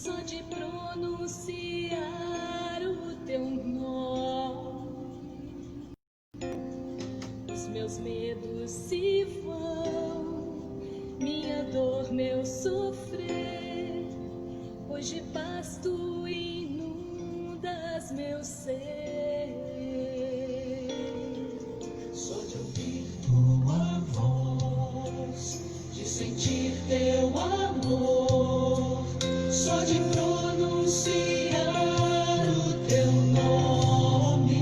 só de pronunciar o teu nome, os meus medos se vão, minha dor, meu sofrer, pois de paz tu inundas meu ser. Só de ouvir tua voz, de sentir teu amor, só de pronunciar o teu nome,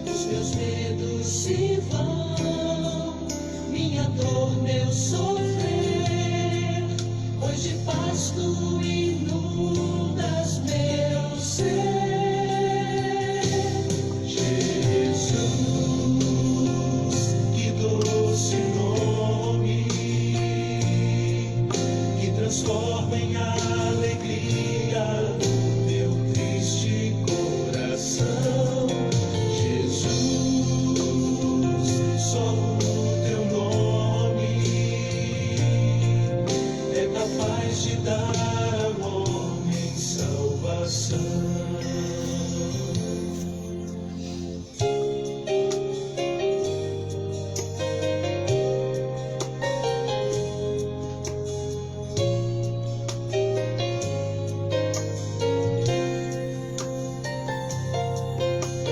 os meus medos se vão, minha dor, meu sofrer, pois de paz tu inundas meu ser. Jesus, que doce nome, que transforma em alegria meu triste coração. Jesus, só o teu nome é capaz de dar ao homem salvação.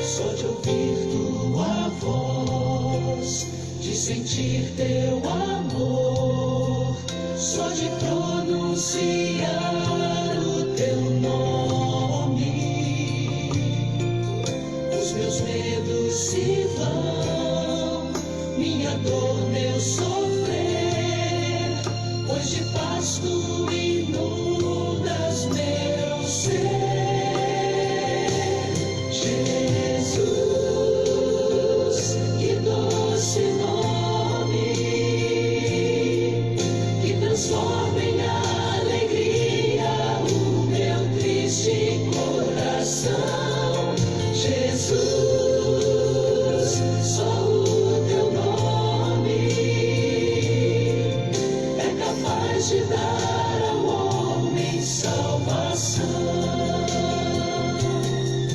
Só de ouvir tua voz, de sentir teu amor, só de pronunciar o teu nome, os meus medos se vão, minha dor, meu sofrer, pois de paz tu inundas meu ser. Jesus, que doce nome, que transforma em alegria o meu triste coração. Jesus, só o teu nome é capaz de dar ao homem salvação.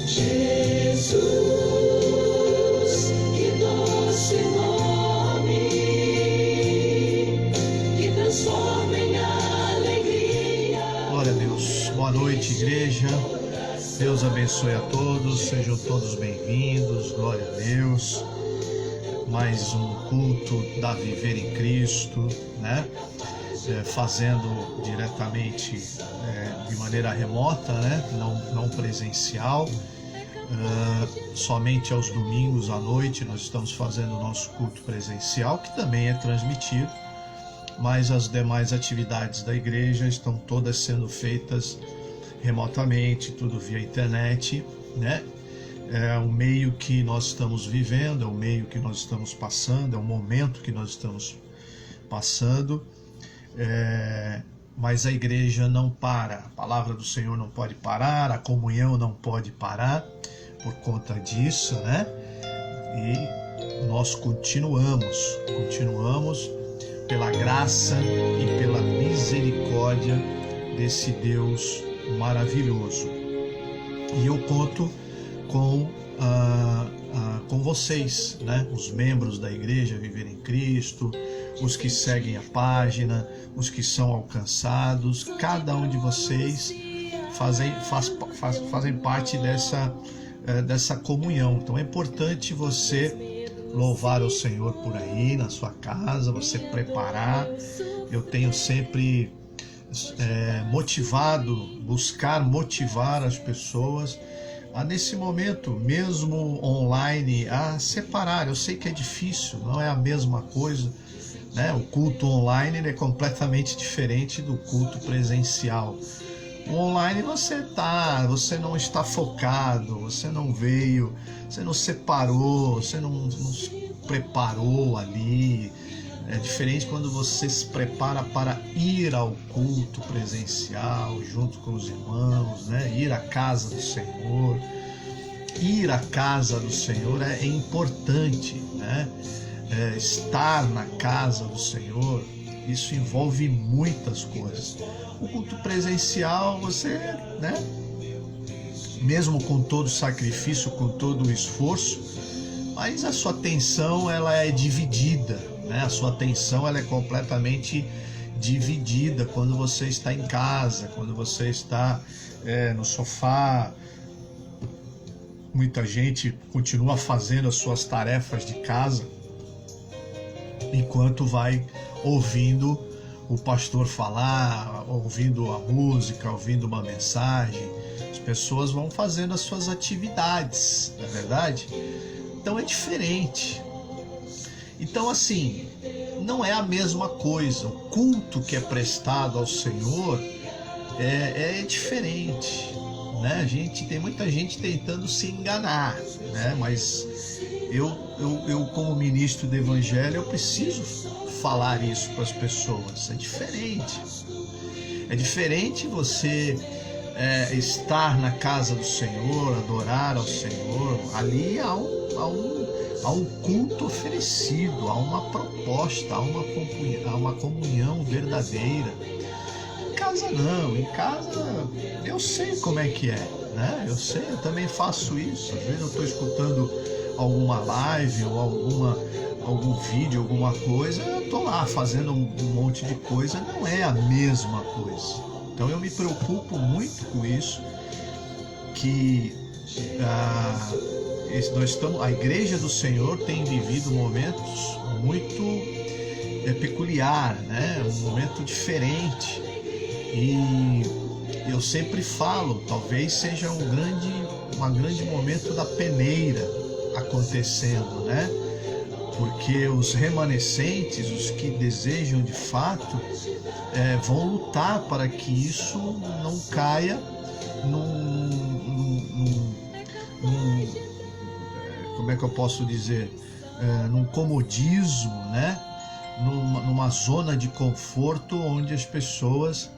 Jesus, que doce nome, que transforma em alegria. Glória a Deus. Boa noite, igreja. Deus abençoe a todos. Sejam todos bem-vindos. Glória a Deus. Mais um culto da Viver em Cristo, né? Fazendo diretamente de maneira remota, né? Não presencial. Somente aos domingos à noite nós estamos fazendo o nosso culto presencial, que também é transmitido, mas as demais atividades da igreja estão todas sendo feitas remotamente, tudo via internet, né? É o meio que nós estamos vivendo, é o meio que nós estamos passando, é o momento que nós estamos passando, mas a igreja não para, a palavra do Senhor não pode parar, a comunhão não pode parar por conta disso, né? E nós continuamos pela graça e pela misericórdia desse Deus maravilhoso. E eu conto com vocês, né? Os membros da igreja Viver em Cristo, os que seguem a página, os que são alcançados, cada um de vocês fazem parte dessa comunhão. Então é importante você louvar o Senhor por aí, na sua casa, você preparar. Eu tenho sempre buscar motivar as pessoas a, nesse momento, mesmo online, a separar. Eu sei que é difícil, não é a mesma coisa, né? O culto online é completamente diferente do culto presencial. O online você não está focado, você não veio, você não separou, você não se preparou ali. É diferente quando você se prepara para ir ao culto presencial, junto com os irmãos, né? Ir à casa do Senhor. Ir à casa do Senhor é importante, né? Estar na casa do Senhor Isso envolve muitas coisas. O culto presencial, você, né, mesmo com todo o sacrifício, com todo o esforço, mas a sua atenção ela é dividida, né? A sua atenção ela é completamente dividida quando você está em casa, quando você está no sofá. Muita gente continua fazendo as suas tarefas de casa enquanto vai ouvindo o pastor falar, ouvindo a música, ouvindo uma mensagem. As pessoas vão fazendo as suas atividades, não é verdade? Então é diferente. Então, assim, não é a mesma coisa. O culto que é prestado ao Senhor é diferente, né? Tem muita gente tentando se enganar, né? Mas eu como ministro do Evangelho, eu preciso falar isso para as pessoas. É diferente. É diferente você estar na casa do Senhor, adorar ao Senhor. Ali há um culto oferecido, há uma proposta, há uma comunhão verdadeira. Em casa não, em casa eu sei como é que é, né? Eu sei, eu também faço isso. Às vezes eu estou escutando alguma live ou algum vídeo, alguma coisa, eu estou lá fazendo um monte de coisa, não é a mesma coisa. Então eu me preocupo muito com isso, que a Igreja do Senhor tem vivido momentos muito peculiar, né? Um momento diferente. E eu sempre falo, talvez seja um grande momento da peneira acontecendo, né? Porque os remanescentes, os que desejam de fato, vão lutar para que isso não caia como é que eu posso dizer, num comodismo, né? Numa zona de conforto onde as pessoas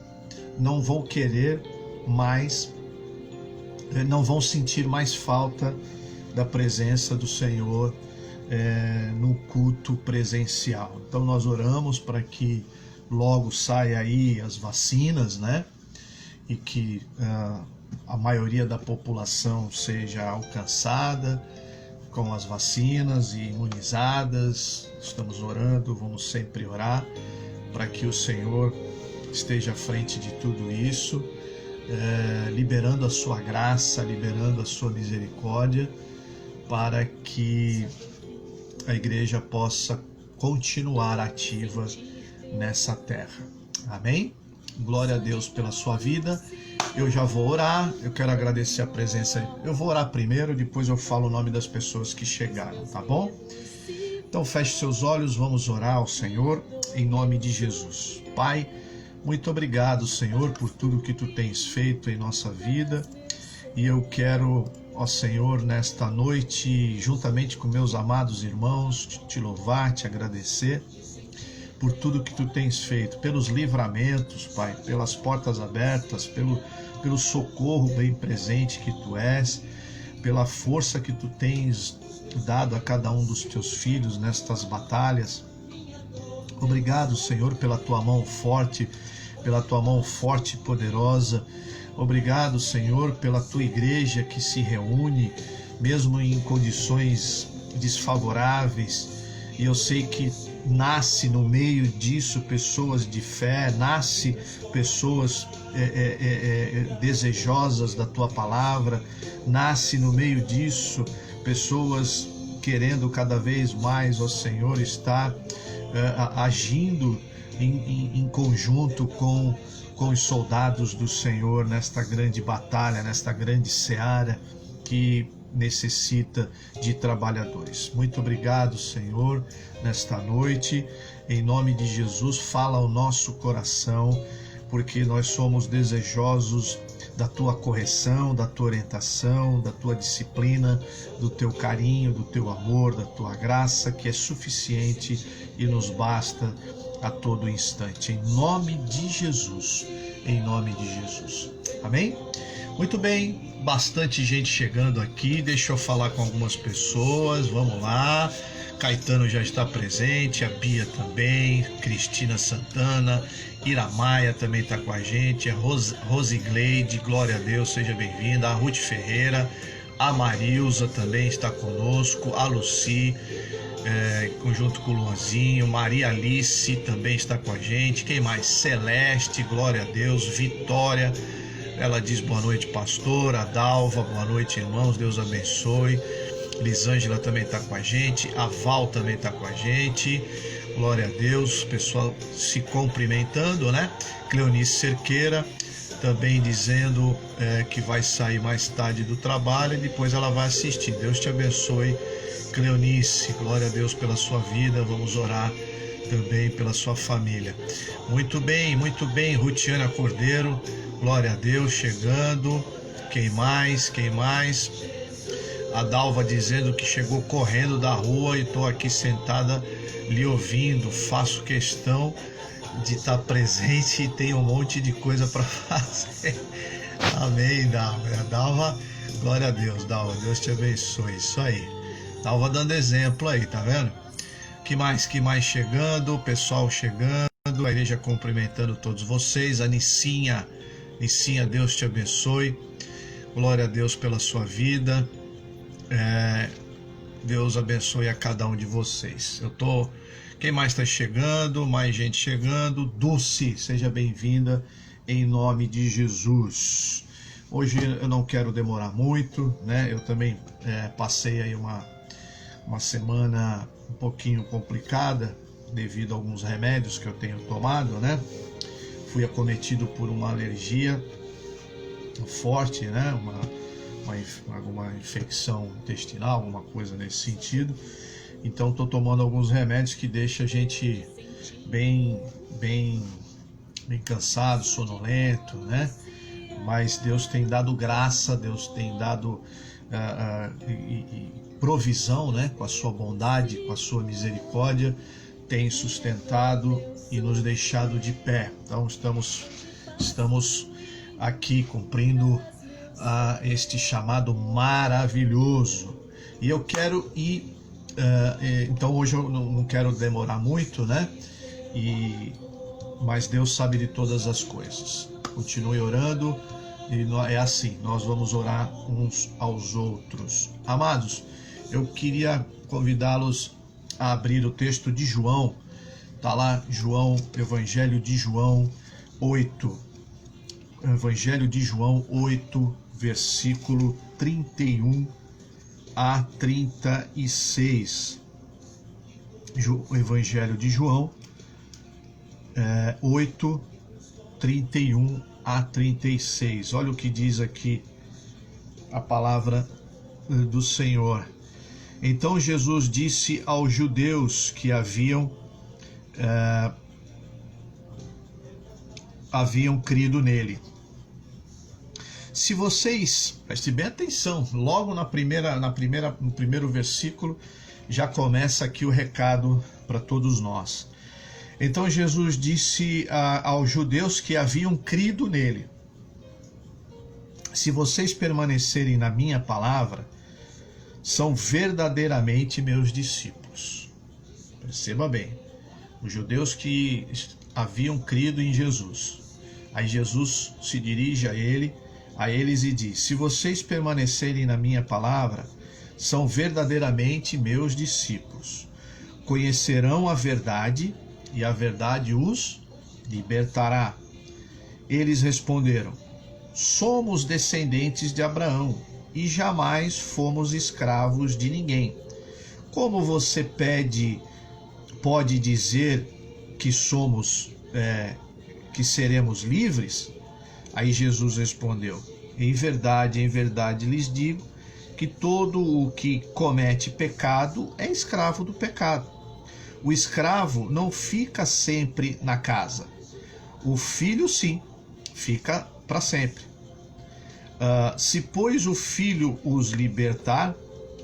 não vão querer mais, não vão sentir mais falta da presença do Senhor no culto presencial. Então nós oramos para que logo saia aí as vacinas, né? E que a maioria da população seja alcançada com as vacinas e imunizadas. Estamos orando, vamos sempre orar para que o Senhor esteja à frente de tudo isso, liberando a sua graça, liberando a sua misericórdia, para que a igreja possa continuar ativa nessa terra. Amém? Glória a Deus pela sua vida. Eu já vou orar, eu quero agradecer a presença. Eu vou orar primeiro, depois eu falo o nome das pessoas que chegaram, tá bom? Então feche seus olhos, vamos orar ao Senhor, em nome de Jesus. Pai, muito obrigado, Senhor, por tudo que Tu tens feito em nossa vida. E eu quero, ó Senhor, nesta noite, juntamente com meus amados irmãos, te louvar, te agradecer por tudo que Tu tens feito, pelos livramentos, Pai, pelas portas abertas, pelo socorro bem presente que Tu és, pela força que Tu tens dado a cada um dos Teus filhos nestas batalhas. Obrigado, Senhor, pela Tua mão forte e poderosa. Obrigado, Senhor, pela Tua igreja que se reúne, mesmo em condições desfavoráveis. E eu sei que nasce no meio disso pessoas de fé, nasce pessoas desejosas da Tua palavra, nasce no meio disso pessoas querendo cada vez mais, ó Senhor, estar agindo em conjunto com os soldados do Senhor nesta grande batalha, nesta grande seara que necessita de trabalhadores. Muito obrigado, Senhor, nesta noite. Em nome de Jesus, fala ao nosso coração, porque nós somos desejosos da Tua correção, da Tua orientação, da Tua disciplina, do Teu carinho, do Teu amor, da Tua graça, que é suficiente e nos basta a todo instante. Em nome de Jesus. Em nome de Jesus. Amém? Muito bem, bastante gente chegando aqui. Deixa eu falar com algumas pessoas. Vamos lá. Caetano já está presente, a Bia também, Cristina Santana, Iramaia também está com a gente, a Rosigleide, glória a Deus, seja bem-vinda, a Ruth Ferreira, a Marilza também está conosco, a Luci, junto com o Luanzinho, Maria Alice também está com a gente, quem mais? Celeste, glória a Deus, Vitória, ela diz boa noite, pastor, a Dalva, boa noite, irmãos, Deus abençoe. Lisângela também está com a gente, a Val também está com a gente, glória a Deus, pessoal se cumprimentando, né? Cleonice Cerqueira também dizendo que vai sair mais tarde do trabalho e depois ela vai assistir. Deus te abençoe, Cleonice, glória a Deus pela sua vida, vamos orar também pela sua família. Muito bem, Rutiana Cordeiro, glória a Deus, chegando. Quem mais? A Dalva dizendo que chegou correndo da rua e estou aqui sentada lhe ouvindo. Faço questão de estar presente e tenho um monte de coisa para fazer. Amém, Dalva. Dalva, glória a Deus, Dalva. Deus te abençoe. Isso aí. Dalva dando exemplo aí, tá vendo? Que mais chegando? O pessoal chegando. A igreja cumprimentando todos vocês. A Nicinha, Deus te abençoe. Glória a Deus pela sua vida. Deus abençoe a cada um de vocês. Quem mais está chegando? Mais gente chegando. Dulce, seja bem-vinda em nome de Jesus. Hoje eu não quero demorar muito, né? Eu também passei aí uma semana um pouquinho complicada devido a alguns remédios que eu tenho tomado, né? Fui acometido por uma alergia forte, né? Alguma infecção intestinal, alguma coisa nesse sentido. Então estou tomando alguns remédios que deixam a gente bem cansado, sonolento, né? Mas Deus tem dado graça, Deus tem dado provisão, né? Com a sua bondade, com a sua misericórdia, tem sustentado e nos deixado de pé. Então estamos aqui cumprindo este chamado maravilhoso. E eu quero ir, então hoje eu não quero demorar muito, né? Mas Deus sabe de todas as coisas. Continue orando, e é assim, nós vamos orar uns aos outros. Amados, eu queria convidá-los a abrir o texto de João. Está lá, Evangelho de João 8. Evangelho de João 8, versículo 31 a 36. Evangelho de João 8, 31 a 36. Olha o que diz aqui a palavra do Senhor. Então Jesus disse aos judeus que haviam crido nele: se vocês, preste bem atenção, logo no primeiro versículo já começa aqui o recado para todos nós. Então Jesus disse aos judeus que haviam crido nele: se vocês permanecerem na minha palavra, são verdadeiramente meus discípulos. Perceba bem, os judeus que haviam crido em Jesus. Aí Jesus se dirige a eles e diz: se vocês permanecerem na minha palavra, são verdadeiramente meus discípulos. Conhecerão a verdade e a verdade os libertará. Eles responderam: somos descendentes de Abraão e jamais fomos escravos de ninguém. Como você pode dizer que que seremos livres? Aí Jesus respondeu: em verdade lhes digo que todo o que comete pecado é escravo do pecado. O escravo não fica sempre na casa. O filho, sim, fica para sempre. Se, pois, o filho os libertar,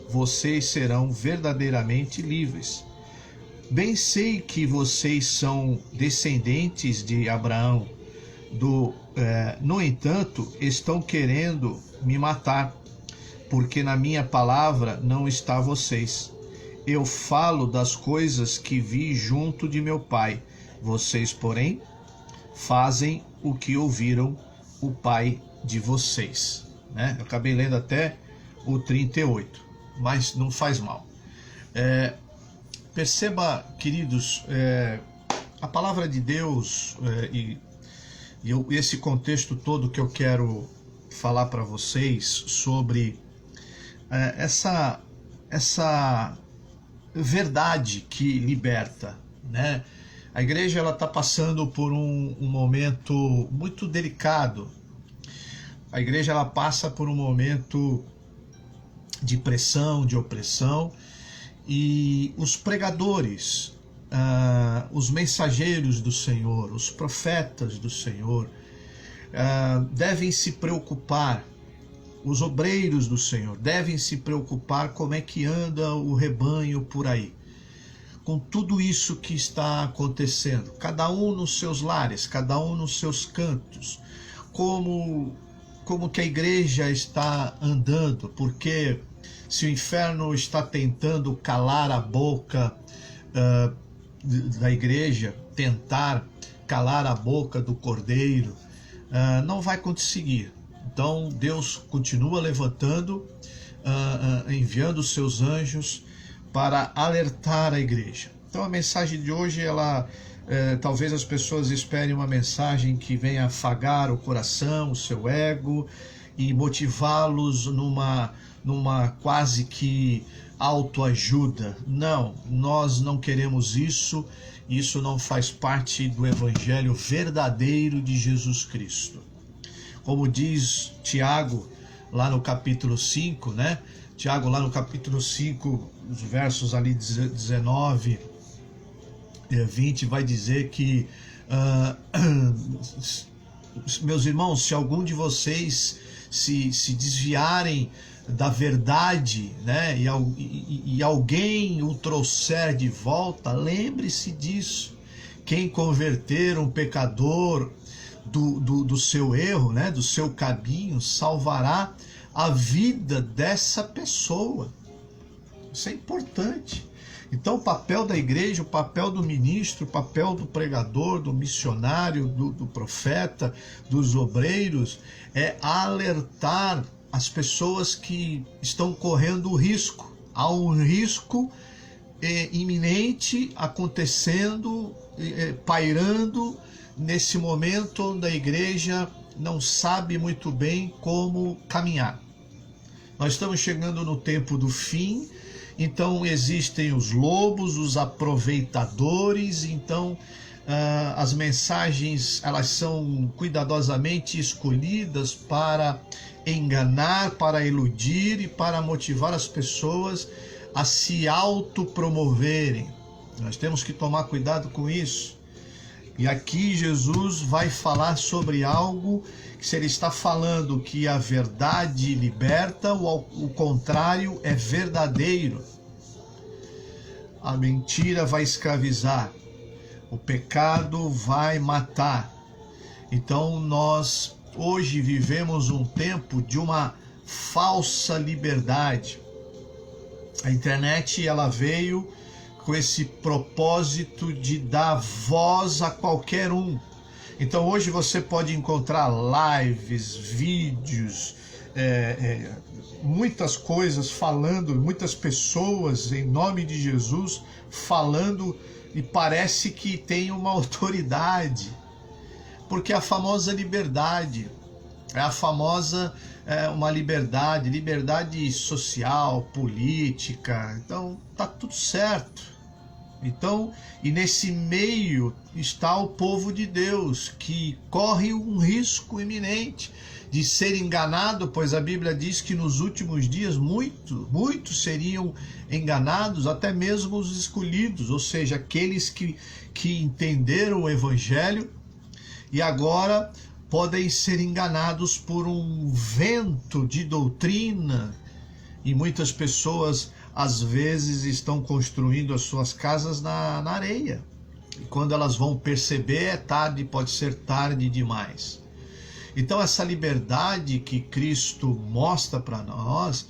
vocês serão verdadeiramente livres. Bem sei que vocês são descendentes de Abraão. No entanto, estão querendo me matar, porque na minha palavra não está vocês. eu falo das coisas que vi junto de meu Pai. Vocês, porém, fazem o que ouviram o pai de vocês. Né? Eu acabei lendo até o 38, mas não faz mal. Perceba, queridos, a palavra de Deus e esse contexto todo que eu quero falar para vocês sobre essa verdade que liberta, né? A igreja ela está passando por um momento muito delicado. A igreja ela passa por um momento de pressão, de opressão, e os pregadores, os mensageiros do Senhor, os profetas do Senhor, devem se preocupar. Os obreiros do Senhor devem se preocupar como é que anda o rebanho por aí, com tudo isso que está acontecendo, cada um nos seus lares, cada um nos seus cantos, como que a igreja está andando, porque se o inferno está tentando calar a boca da igreja, tentar calar a boca do Cordeiro, não vai conseguir. Então Deus continua levantando, enviando os seus anjos para alertar a igreja. Então a mensagem de hoje, talvez as pessoas esperem uma mensagem que venha afagar o coração, o seu ego e motivá-los numa quase que autoajuda. Não, nós não queremos isso. Isso não faz parte do evangelho verdadeiro de Jesus Cristo. Como diz Tiago lá no capítulo 5, né? Tiago lá no capítulo 5, os versos ali 19 e 20, vai dizer que meus irmãos, se algum de vocês se desviarem da verdade, né, e alguém o trouxer de volta, lembre-se disso. Quem converter um pecador do seu erro, né, do seu caminho, salvará a vida dessa pessoa. Isso é importante. Então o papel da igreja, o papel do ministro, o papel do pregador, do missionário, do profeta, dos obreiros, é alertar as pessoas que estão correndo o risco. Há um risco iminente acontecendo, pairando nesse momento onde a igreja não sabe muito bem como caminhar. Nós estamos chegando no tempo do fim, então existem os lobos, os aproveitadores, então as mensagens elas são cuidadosamente escolhidas para enganar, para iludir e para motivar as pessoas a se autopromoverem. Nós temos que tomar cuidado com isso. E aqui Jesus vai falar sobre algo que, se ele está falando que a verdade liberta, o contrário é verdadeiro. A mentira vai escravizar, o pecado vai matar. Então nós hoje vivemos um tempo de uma falsa liberdade. A internet ela veio com esse propósito de dar voz a qualquer um. Então hoje você pode encontrar lives, vídeos, muitas coisas falando, muitas pessoas em nome de Jesus falando, e parece que tem uma autoridade, porque a famosa liberdade é a famosa uma liberdade social, política. Então tá tudo certo. Então, e nesse meio está o povo de Deus, que corre um risco iminente de ser enganado, pois a Bíblia diz que nos últimos dias muitos seriam enganados, até mesmo os escolhidos, ou seja, aqueles que entenderam o Evangelho e agora podem ser enganados por um vento de doutrina. E muitas pessoas às vezes estão construindo as suas casas na areia. E quando elas vão perceber, é tarde, pode ser tarde demais. Então essa liberdade que Cristo mostra para nós,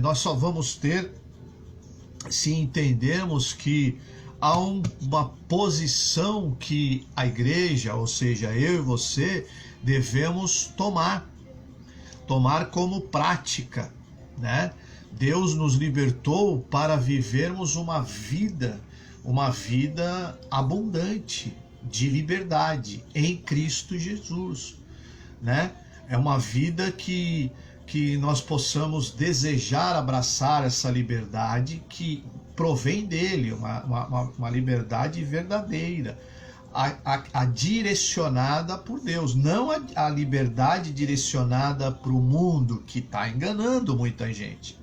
nós só vamos ter se entendermos que há uma posição que a igreja, ou seja, eu e você, devemos tomar como prática, né? Deus nos libertou para vivermos uma vida abundante de liberdade em Cristo Jesus, né? É uma vida que nós possamos desejar abraçar essa liberdade que provém dele, uma liberdade verdadeira, a direcionada por Deus, não a liberdade direcionada para o mundo, que está enganando muita gente.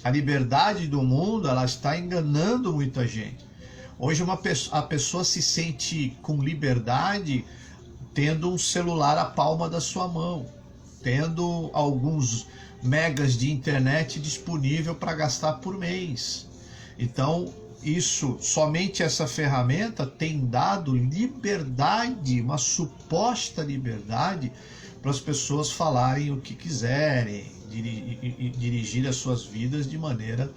A liberdade do mundo, ela está enganando muita gente. Hoje a pessoa se sente com liberdade tendo um celular à palma da sua mão, tendo alguns megas de internet disponível para gastar por mês. Então, somente essa ferramenta tem dado liberdade, uma suposta liberdade, para as pessoas falarem o que quiserem, dirigir as suas vidas de maneira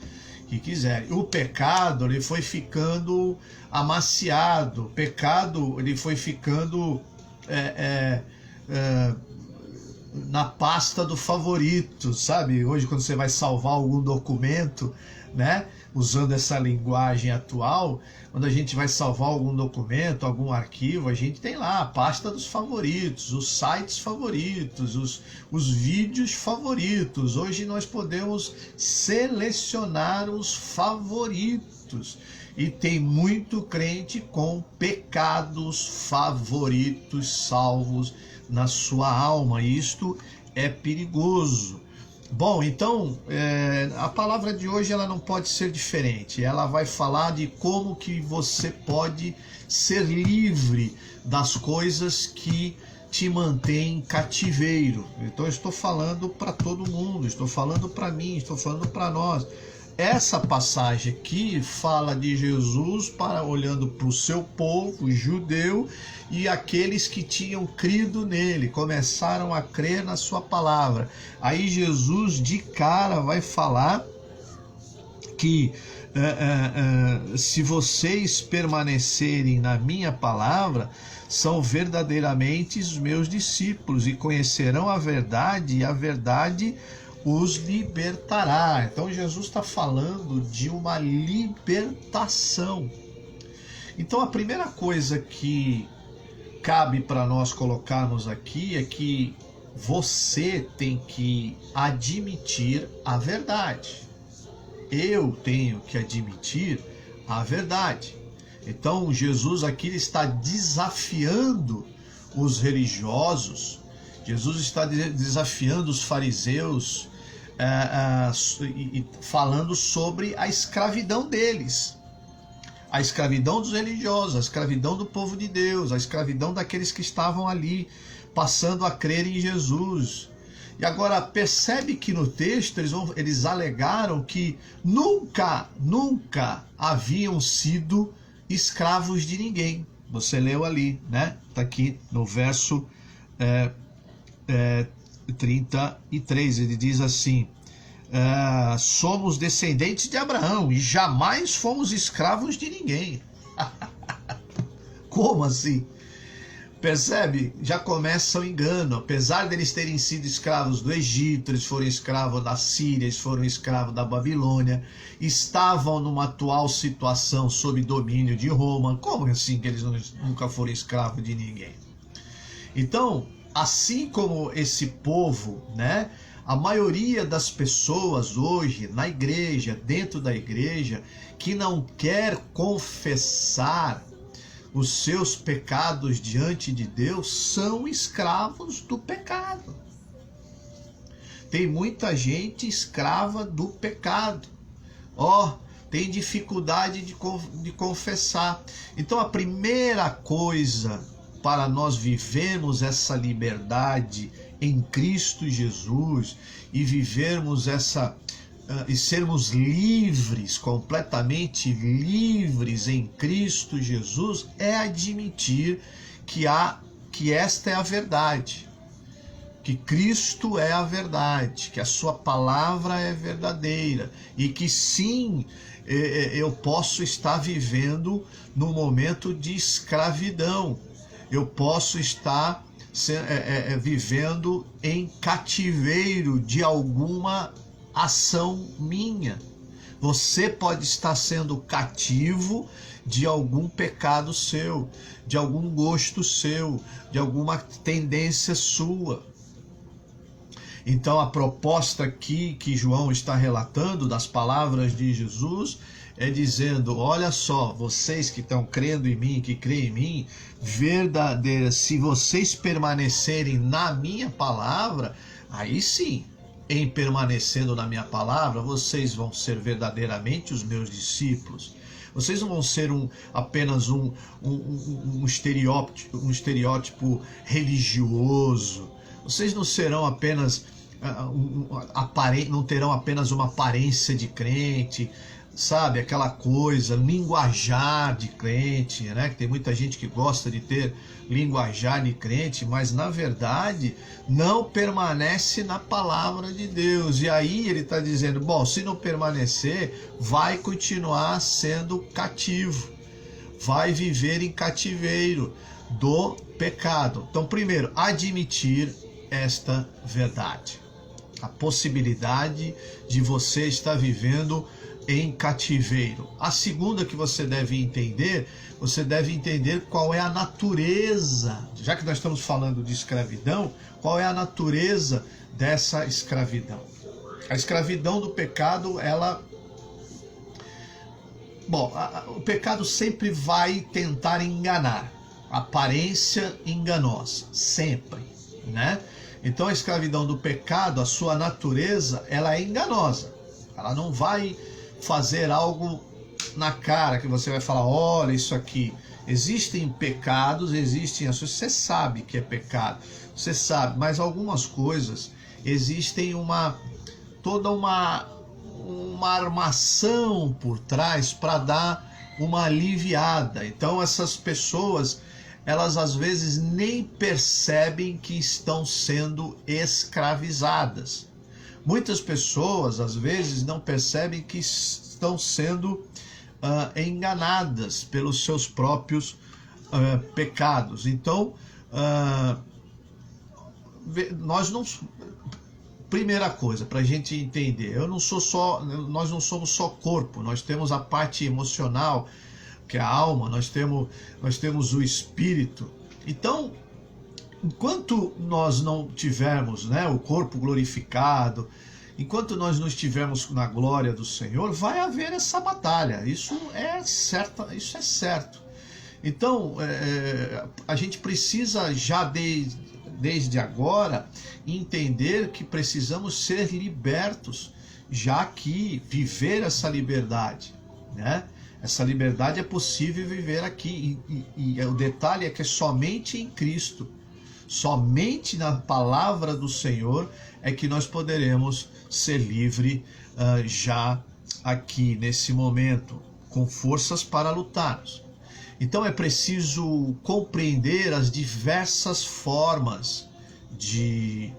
que quiserem. O pecado, ele foi ficando amaciado, o pecado, ele foi ficando na pasta do favorito, sabe? Hoje, quando você vai salvar algum documento, né, usando essa linguagem atual, quando a gente vai salvar algum documento, algum arquivo, a gente tem lá a pasta dos favoritos, os sites favoritos, os vídeos favoritos. Hoje nós podemos selecionar os favoritos. E tem muito crente com pecados favoritos salvos na sua alma. Isto é perigoso. Bom, então, a palavra de hoje ela não pode ser diferente. Ela vai falar de como que você pode ser livre das coisas que te mantêm em cativeiro. Então, eu estou falando para todo mundo, estou falando para mim, estou falando para nós. Essa passagem aqui fala de Jesus olhando para o seu povo judeu e aqueles que tinham crido nele, começaram a crer na sua palavra. Aí Jesus de cara vai falar que se vocês permanecerem na minha palavra, são verdadeiramente os meus discípulos e conhecerão a verdade, e a verdade os libertará. Então Jesus está falando de uma libertação. Então a primeira coisa que cabe para nós colocarmos aqui é que você tem que admitir a verdade. Eu tenho que admitir a verdade. Então Jesus aqui está desafiando os religiosos, Jesus está desafiando os fariseus, falando sobre a escravidão deles, a escravidão dos religiosos, a escravidão do povo de Deus, a escravidão daqueles que estavam ali passando a crer em Jesus. E agora percebe que no texto eles alegaram que nunca haviam sido escravos de ninguém. Você leu ali, né? Está aqui no verso 33, ele diz assim: somos descendentes de Abraão e jamais fomos escravos de ninguém. Como assim? Percebe? Já começa o engano. Apesar deles terem sido escravos do Egito, eles foram escravos da Síria, eles foram escravos da Babilônia, estavam numa atual situação sob domínio de Roma. Como assim que eles nunca foram escravos de ninguém? Então, assim como esse povo, né? A maioria das pessoas hoje na igreja, dentro da igreja, que não quer confessar os seus pecados diante de Deus, são escravos do pecado. Tem muita gente escrava do pecado. Tem dificuldade de confessar. Então a primeira coisa para nós vivermos essa liberdade em Cristo Jesus e vivermos e sermos livres, completamente livres em Cristo Jesus, é admitir que esta é a verdade, que Cristo é a verdade, que a sua palavra é verdadeira e que sim, eu posso estar vivendo num momento de escravidão, eu posso estar vivendo em cativeiro de alguma ação minha. Você pode estar sendo cativo de algum pecado seu, de algum gosto seu, de alguma tendência sua. Então a proposta aqui que João está relatando das palavras de Jesus é dizendo: olha só, vocês que estão crendo em mim, que creem em mim, verdadeira, se vocês permanecerem na minha palavra, aí sim, em permanecendo na minha palavra, vocês vão ser verdadeiramente os meus discípulos. Vocês não vão ser apenas um estereótipo religioso. Vocês não serão apenas não terão apenas uma aparência de crente, sabe, aquela coisa, linguajar de crente, né? Que tem muita gente que gosta de ter linguajar de crente, mas na verdade não permanece na palavra de Deus. E aí ele está dizendo, bom, se não permanecer, vai continuar sendo cativo, vai viver em cativeiro do pecado. Então, primeiro, admitir esta verdade, a possibilidade de você estar vivendo em cativeiro. A segunda que você deve entender qual é a natureza, já que nós estamos falando de escravidão, qual é a natureza dessa escravidão. A escravidão do pecado, o pecado sempre vai tentar enganar, aparência enganosa, sempre, né? Então a escravidão do pecado, a sua natureza, ela é enganosa, ela não vai fazer algo na cara que você vai falar, olha isso aqui. Existem pecados, existem ações, você sabe que é pecado, você sabe, mas algumas coisas existem toda uma armação por trás para dar uma aliviada. Então essas pessoas, elas às vezes nem percebem que estão sendo escravizadas. Muitas pessoas, às vezes, não percebem que estão sendo enganadas pelos seus próprios pecados. Então, nós não... Primeira coisa, para a gente entender, nós não somos só corpo, nós temos a parte emocional, que é a alma, nós temos o espírito. Então, enquanto nós não tivermos, né, o corpo glorificado, enquanto nós não estivermos na glória do Senhor, vai haver essa batalha. Isso é certo. Então, a gente precisa já desde agora entender que precisamos ser libertos, já que viver essa liberdade, né? Essa liberdade é possível viver aqui, e o detalhe é que é somente em Cristo, somente na palavra do Senhor é que nós poderemos ser livres já aqui, nesse momento, com forças para lutarmos. Então é preciso compreender as diversas formas de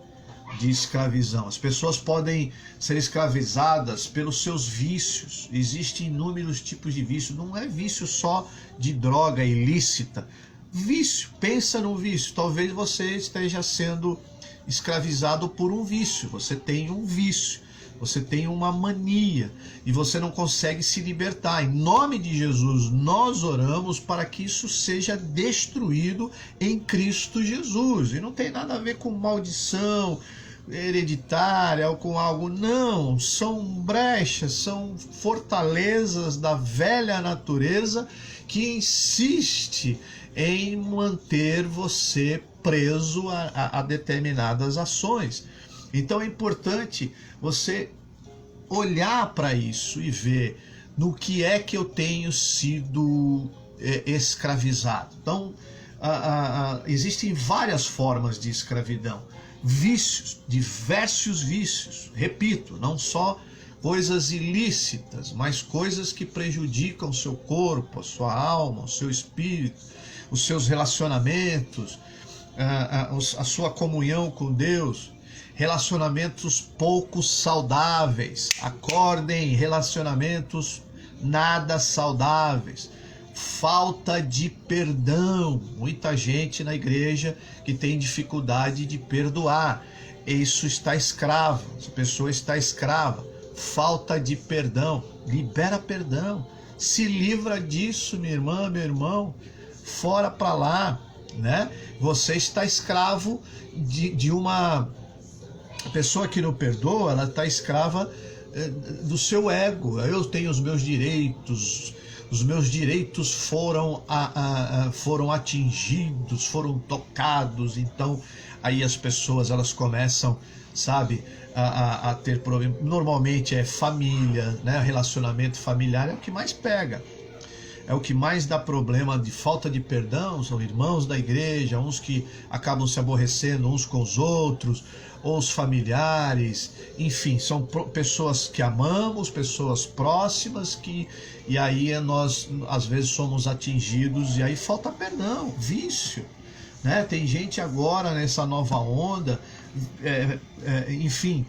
escravidão. As pessoas podem ser escravizadas pelos seus vícios. Existem inúmeros tipos de vício. Não é vício só de droga ilícita. Vício, pensa no vício. Talvez você esteja sendo escravizado por um vício. Você tem um vício, você tem uma mania e você não consegue se libertar. Em nome de Jesus, nós oramos para que isso seja destruído em Cristo Jesus. E não tem nada a ver com maldição hereditária ou com algo, não. São brechas, são fortalezas da velha natureza que insiste em manter você preso a determinadas ações. Então é importante você olhar para isso e ver no que é que eu tenho sido escravizado. Então, existem várias formas de escravidão. Vícios, diversos vícios. Repito, não só coisas ilícitas, mas coisas que prejudicam o seu corpo, a sua alma, o seu espírito, os seus relacionamentos. a sua comunhão com Deus, relacionamentos pouco saudáveis. Acordem, relacionamentos nada saudáveis. Falta de perdão. Muita gente na igreja que tem dificuldade de perdoar. Isso está escravo. Essa pessoa está escrava. Falta de perdão. Libera perdão. Se livra disso, minha irmã, meu irmão. Fora para lá, né? Você está escravo de uma pessoa que não perdoa. Ela está escrava do seu ego. Eu tenho os meus direitos. Os meus direitos foram atingidos, foram tocados. Então aí as pessoas elas começam, sabe, a ter problema. Normalmente é família, né? Relacionamento familiar é o que mais pega. É o que mais dá problema de falta de perdão. São irmãos da igreja, uns que acabam se aborrecendo uns com os outros, ou os familiares, enfim, são pessoas que amamos, pessoas próximas, e aí nós às vezes somos atingidos, e aí falta perdão, vício, né? Tem gente agora nessa nova onda, enfim,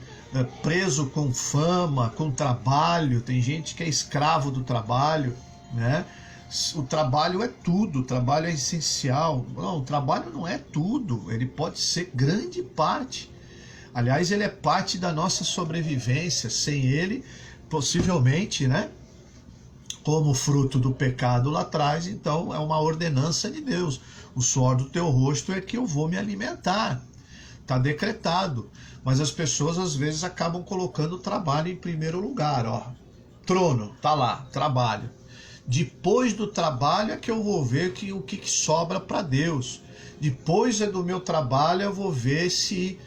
preso com fama, com trabalho. Tem gente que é escravo do trabalho, né? O trabalho é tudo, o trabalho é essencial. Não, o trabalho não é tudo, ele pode ser grande parte. Aliás, ele é parte da nossa sobrevivência. Sem ele, possivelmente, né? Como fruto do pecado lá atrás, então é uma ordenança de Deus. O suor do teu rosto é que eu vou me alimentar. Está decretado. Mas as pessoas às vezes acabam colocando o trabalho em primeiro lugar. Ó, trono, tá lá, trabalho. Depois do trabalho é que eu vou ver o que sobra para Deus. Depois do meu trabalho eu vou ver se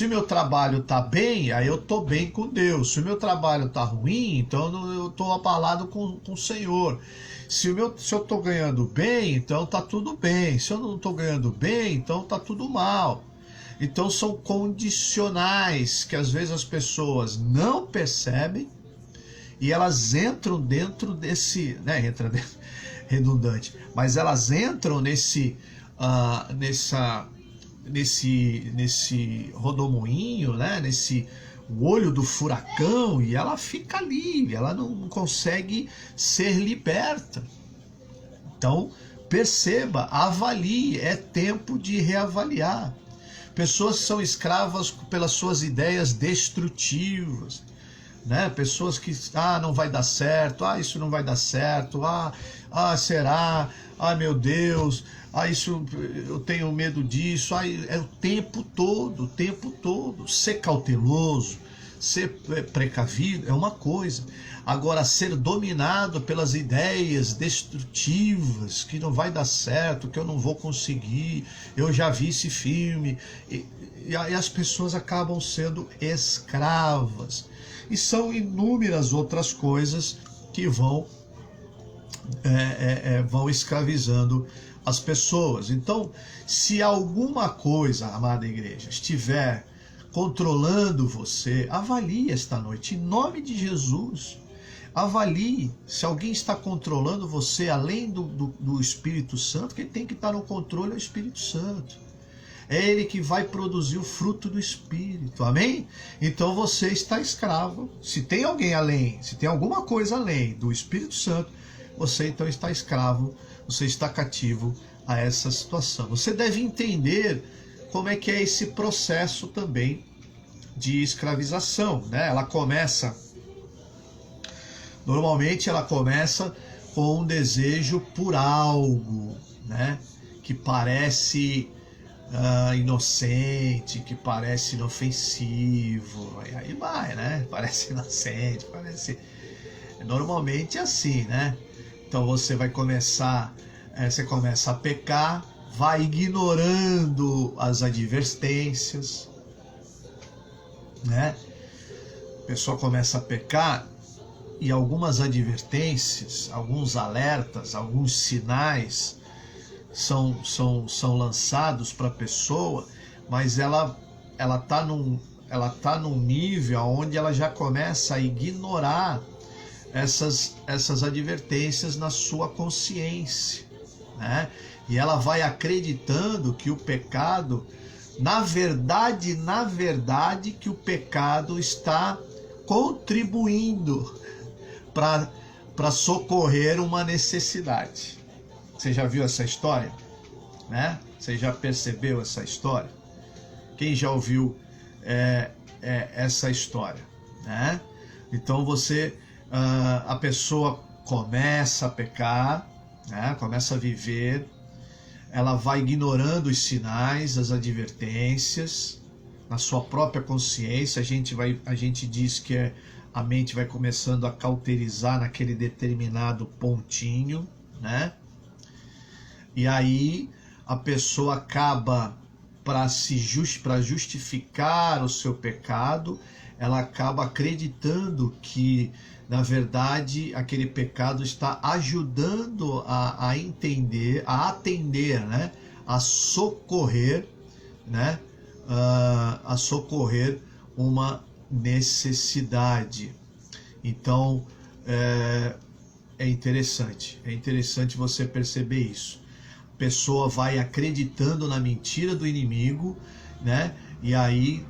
o meu trabalho está bem, aí eu estou bem com Deus. Se o meu trabalho está ruim, então eu estou abalado com o Senhor. Se eu estou ganhando bem, então está tudo bem. Se eu não estou ganhando bem, então está tudo mal. Então são condicionais que às vezes as pessoas não percebem e elas entram dentro desse, né, redundante, mas elas entram nesse rodomoinho, né, nesse olho do furacão, e ela fica ali, ela não consegue ser liberta. Então perceba, avalie, é tempo de reavaliar. Pessoas que são escravas pelas suas ideias destrutivas, né? Pessoas que não vai dar certo, isso não vai dar certo, será, meu Deus, isso eu tenho medo disso, é o tempo todo, ser cauteloso, ser precavido é uma coisa. Agora, ser dominado pelas ideias destrutivas, que não vai dar certo, que eu não vou conseguir, eu já vi esse filme, e as pessoas acabam sendo escravas. E são inúmeras outras coisas que vão escravizando as pessoas. Então, se alguma coisa, amada igreja, estiver controlando você, avalie esta noite, em nome de Jesus. Avalie se alguém está controlando você além do Espírito Santo. Quem tem que estar no controle é o Espírito Santo. É ele que vai produzir o fruto do Espírito, amém? Então você está escravo. Se tem alguém além, se tem alguma coisa além do Espírito Santo, você então está escravo, você está cativo a essa situação. Você deve entender como é que é esse processo também de escravização, né? Normalmente ela começa com um desejo por algo, né? Que parece inocente, que parece inofensivo, e aí vai, né? Parece inocente, parece... Normalmente é assim, né? Então você vai começar, você começa a pecar, vai ignorando as advertências, né? A pessoa começa a pecar e algumas advertências, alguns alertas, alguns sinais são lançados para a pessoa, mas ela tá num nível onde ela já começa a ignorar essas advertências na sua consciência, né? E ela vai acreditando que o pecado, na verdade, que o pecado está contribuindo para socorrer uma necessidade. Você já viu essa história? Né? Você já percebeu essa história? Quem já ouviu essa história? Né? Então a pessoa começa a pecar, né? Começa a viver, ela vai ignorando os sinais, as advertências, na sua própria consciência. A gente diz que a mente vai começando a cauterizar naquele determinado pontinho, né? E aí a pessoa acaba, para justificar o seu pecado, ela acaba acreditando que, na verdade, aquele pecado está ajudando a entender, a atender, né? A socorrer, né? A socorrer uma necessidade. Então, é interessante você perceber isso. A pessoa vai acreditando na mentira do inimigo, né? E aí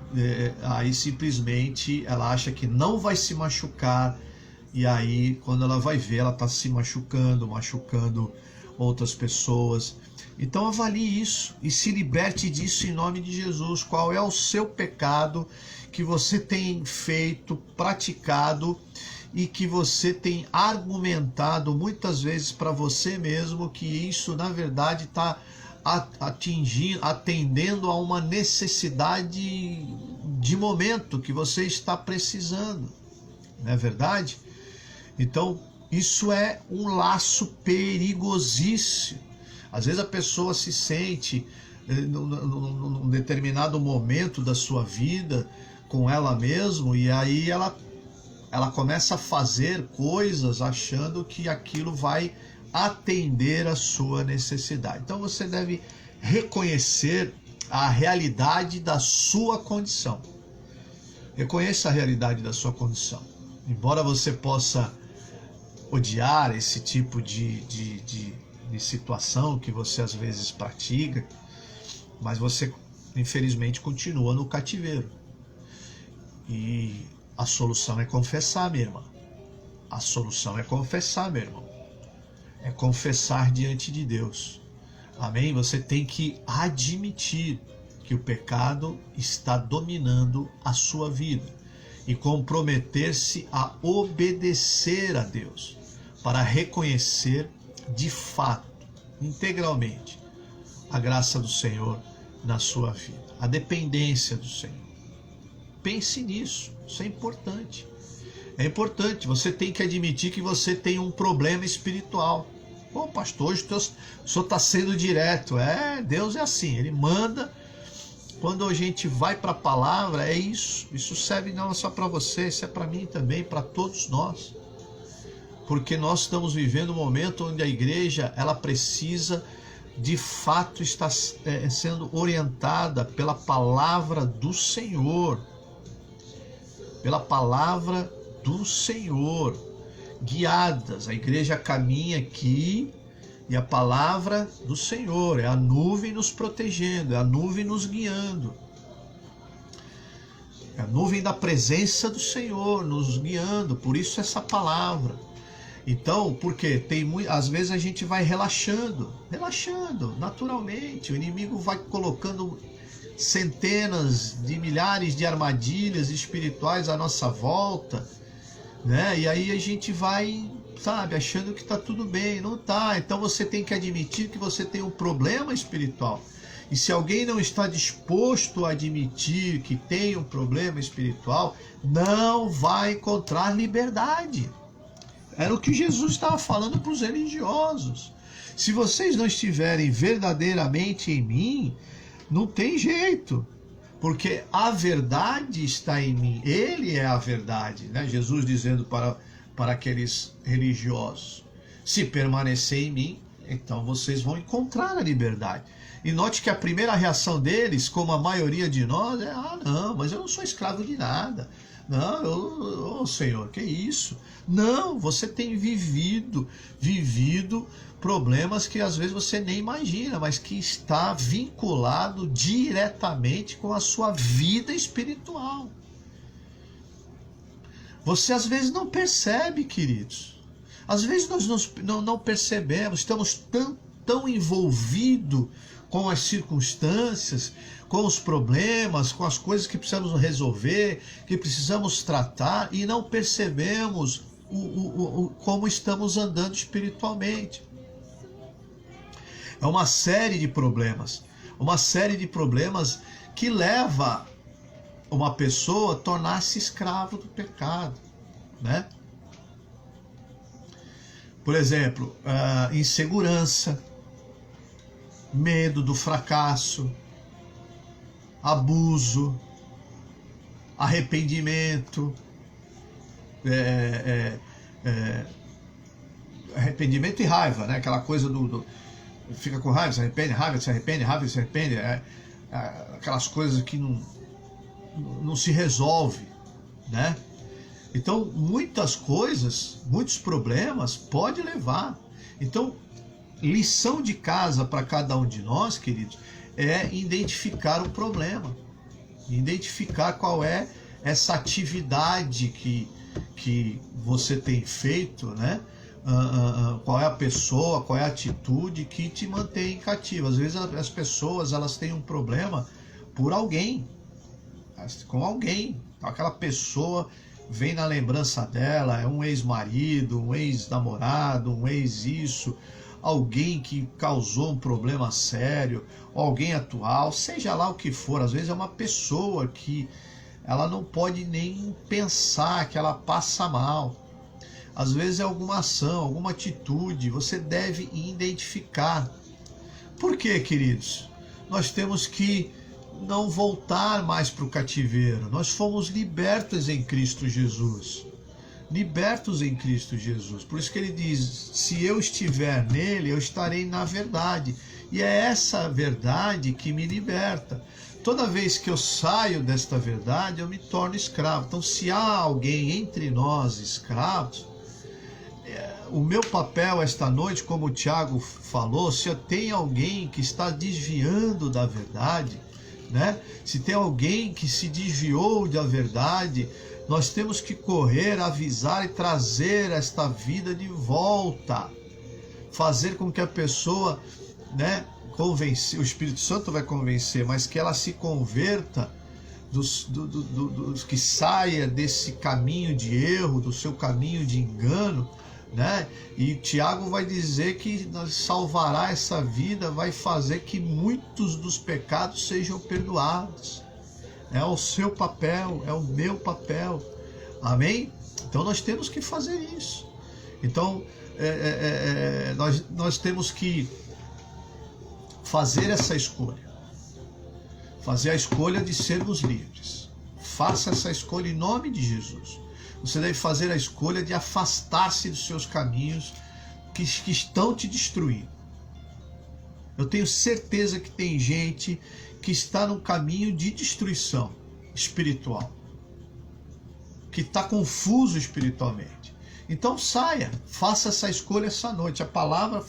simplesmente ela acha que não vai se machucar, e aí quando ela vai ver, ela está se machucando outras pessoas. Então avalie isso e se liberte disso em nome de Jesus. Qual é o seu pecado que você tem feito, praticado, e que você tem argumentado muitas vezes para você mesmo que isso na verdade está atendendo a uma necessidade de momento que você está precisando, não é verdade? Então isso é um laço perigosíssimo. Às vezes a pessoa se sente num determinado momento da sua vida com ela mesma, e aí ela começa a fazer coisas achando que aquilo vai atender a sua necessidade. Então você deve reconhecer a realidade da sua condição. Reconheça a realidade da sua condição. Embora você possa odiar esse tipo de situação que você às vezes pratica, mas você infelizmente continua no cativeiro. E a solução é confessar, minha irmã. A solução é confessar, meu irmão. É confessar diante de Deus. Amém? Você tem que admitir que o pecado está dominando a sua vida e comprometer-se a obedecer a Deus para reconhecer de fato, integralmente, a graça do Senhor na sua vida, a dependência do Senhor. Pense nisso, isso é importante. É importante, você tem que admitir que você tem um problema espiritual. Pô, pastor, hoje o senhor está sendo direto. Deus é assim, Ele manda. Quando a gente vai para a palavra, é isso. Isso serve não só para você, isso é para mim também, para todos nós. Porque nós estamos vivendo um momento onde a igreja, ela precisa, de fato, estar sendo orientada pela palavra do Senhor. Pela palavra do Senhor, guiadas. A igreja caminha aqui e a palavra do Senhor, é a nuvem nos protegendo, é a nuvem nos guiando, é a nuvem da presença do Senhor nos guiando. Por isso essa palavra. Então, porque às vezes a gente vai relaxando naturalmente. O inimigo vai colocando centenas de milhares de armadilhas espirituais à nossa volta, né? E aí a gente vai, achando que está tudo bem. Não está. Então você tem que admitir que você tem um problema espiritual. E se alguém não está disposto a admitir que tem um problema espiritual, não vai encontrar liberdade. Era o que Jesus estava falando para os religiosos. Se vocês não estiverem verdadeiramente em mim, não tem jeito, porque a verdade está em mim. Ele é a verdade, né? Jesus dizendo para aqueles religiosos: se permanecer em mim, então vocês vão encontrar a liberdade. E note que a primeira reação deles, como a maioria de nós, é: não, mas eu não sou escravo de nada. Não, Senhor, que isso? Não, você tem vivido problemas que às vezes você nem imagina, mas que está vinculado diretamente com a sua vida espiritual. Você às vezes não percebe, queridos. Às vezes nós não percebemos, estamos tão envolvidos com as circunstâncias, com os problemas, com as coisas que precisamos resolver, que precisamos tratar, e não percebemos como estamos andando espiritualmente. É uma série de problemas que leva uma pessoa a tornar-se escravo do pecado, né? Por exemplo, insegurança, medo do fracasso, abuso, arrependimento, arrependimento e raiva, né? Aquela coisa fica com raiva, se arrepende, raiva, se arrepende, raiva, se arrepende, aquelas coisas que não se resolve, né? Então, muitas coisas, muitos problemas pode levar. Então, lição de casa para cada um de nós, queridos, é identificar o problema, identificar qual é essa atividade que você tem feito, né? Qual é a pessoa, qual é a atitude que te mantém cativo. Às vezes as pessoas, elas têm um problema por alguém, com alguém. Aquela pessoa vem na lembrança dela, é um ex-marido, um ex-namorado, um ex-isso, alguém que causou um problema sério, ou alguém atual, seja lá o que for. Às vezes é uma pessoa que ela não pode nem pensar, que ela passa mal. Às vezes é alguma ação, alguma atitude, você deve identificar. Por quê, queridos? Nós temos que não voltar mais para o cativeiro. Nós fomos libertos em Cristo Jesus. Libertos em Cristo Jesus. Por isso que ele diz, se eu estiver nele, eu estarei na verdade. E é essa verdade que me liberta. Toda vez que eu saio desta verdade, eu me torno escravo. Então, se há alguém entre nós escravos, o meu papel esta noite, como o Tiago falou, se eu tenho alguém que está desviando da verdade, né? Se tem alguém que se desviou da verdade, nós temos que correr, avisar e trazer esta vida de volta. Fazer com que a pessoa, né, convencer, o Espírito Santo vai convencer, mas que ela se converta, dos que saia desse caminho de erro, do seu caminho de engano, né? E Tiago vai dizer que salvará essa vida, vai fazer que muitos dos pecados sejam perdoados. É o seu papel, é o meu papel. Amém? Então nós temos que fazer isso. Então nós temos que fazer essa escolha. Fazer a escolha de sermos livres. Faça essa escolha em nome de Jesus. Você deve fazer a escolha de afastar-se dos seus caminhos que estão te destruindo. Eu tenho certeza que tem gente que está num caminho de destruição espiritual, que está confuso espiritualmente. Então saia, faça essa escolha essa noite. A palavra,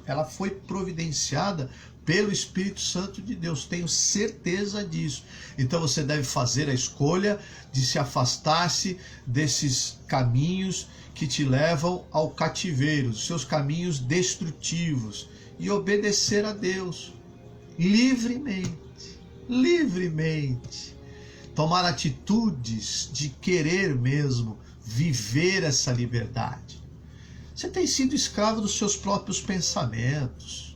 ela foi providenciada pelo Espírito Santo de Deus, tenho certeza disso. Então você deve fazer a escolha de se afastar-se desses caminhos que te levam ao cativeiro, os seus caminhos destrutivos, e obedecer a Deus livremente, livremente. Tomar atitudes de querer mesmo viver essa liberdade. Você tem sido escravo dos seus próprios pensamentos.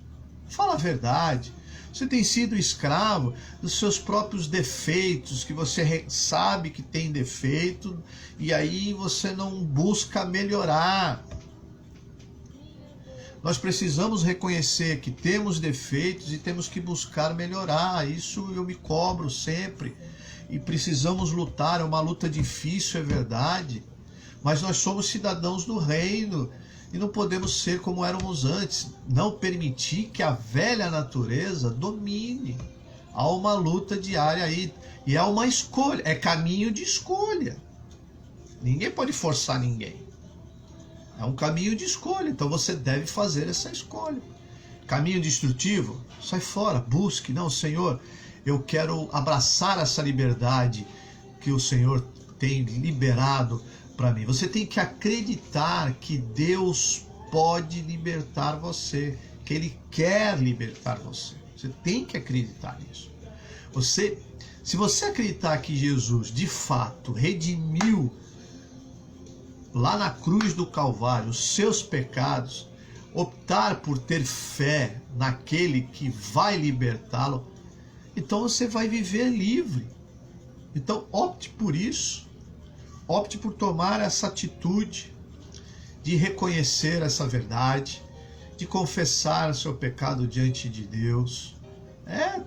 Fala a verdade. Você tem sido escravo dos seus próprios defeitos, que você sabe que tem defeito, e aí você não busca melhorar. Nós precisamos reconhecer que temos defeitos e temos que buscar melhorar. Isso eu me cobro sempre. E precisamos lutar, é uma luta difícil, é verdade. Mas nós somos cidadãos do reino e não podemos ser como éramos antes. Não permitir que a velha natureza domine. Há uma luta diária aí. E é uma escolha, é caminho de escolha. Ninguém pode forçar ninguém. É um caminho de escolha, então você deve fazer essa escolha. Caminho destrutivo? Sai fora, busque. Não, Senhor, eu quero abraçar essa liberdade que o Senhor tem liberado para mim. Você tem que acreditar que Deus pode libertar você, que Ele quer libertar você. Você tem que acreditar nisso. Se você acreditar que Jesus, de fato, redimiu lá na cruz do Calvário os seus pecados, optar por ter fé naquele que vai libertá-lo, então você vai viver livre. Então opte por isso. Opte por tomar essa atitude de reconhecer essa verdade, de confessar o seu pecado diante de Deus.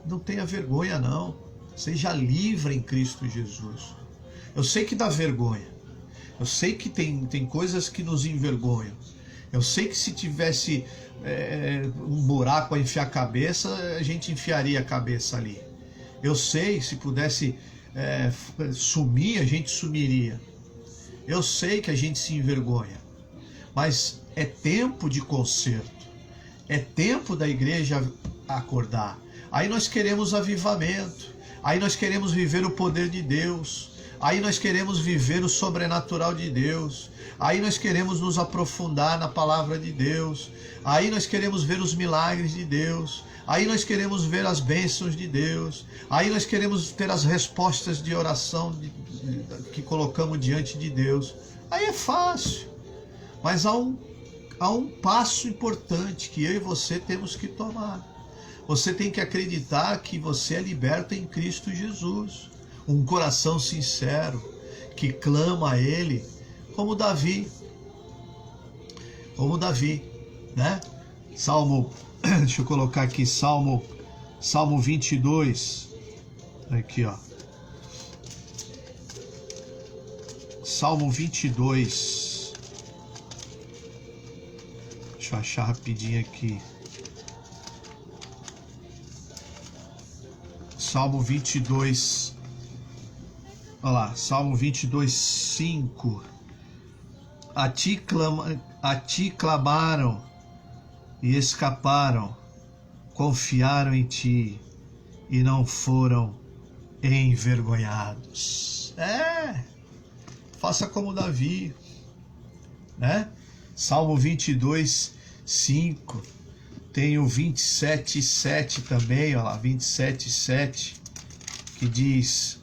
Não tenha vergonha não. Seja livre em Cristo Jesus. Eu sei que dá vergonha. Eu sei que tem coisas que nos envergonham. Eu sei que se tivesse um buraco a enfiar a cabeça, a gente enfiaria a cabeça ali. Eu sei, se pudesse sumir, a gente sumiria. Eu sei que a gente se envergonha. Mas é tempo de conserto. É tempo da igreja acordar. Aí nós queremos avivamento. Aí nós queremos viver o poder de Deus. Aí nós queremos viver o sobrenatural de Deus. Aí nós queremos nos aprofundar na palavra de Deus. Aí nós queremos ver os milagres de Deus. Aí nós queremos ver as bênçãos de Deus. Aí nós queremos ter as respostas de oração que colocamos diante de Deus. Aí é fácil. Mas há um passo importante que eu e você temos que tomar. Você tem que acreditar que você é liberto em Cristo Jesus. Um coração sincero que clama a Ele, como Davi, né? Deixa eu colocar aqui, Salmo 22, aqui ó, Salmo 22, deixa eu achar rapidinho aqui, Salmo 22, olha lá, Salmo 22, 5. A ti clamaram e escaparam, confiaram em ti e não foram envergonhados. Faça como Davi, né? Salmo 22, 5. Tem o 27, 7 também, olha lá, 27, 7, que diz...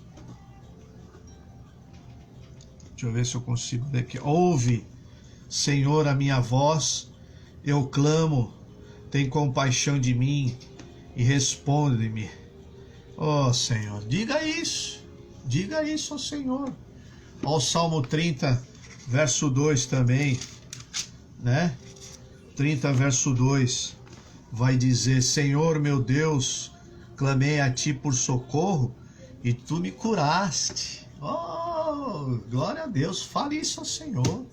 Deixa eu ver se eu consigo ler aqui. Ouve, Senhor, a minha voz, eu clamo, tem compaixão de mim e responde-me. Oh, Senhor, diga isso ao Senhor. Ó, o Salmo 30, verso 2 também, né? 30, verso 2, vai dizer, Senhor, meu Deus, clamei a ti por socorro e tu me curaste. Oh, glória a Deus, fale isso ao Senhor.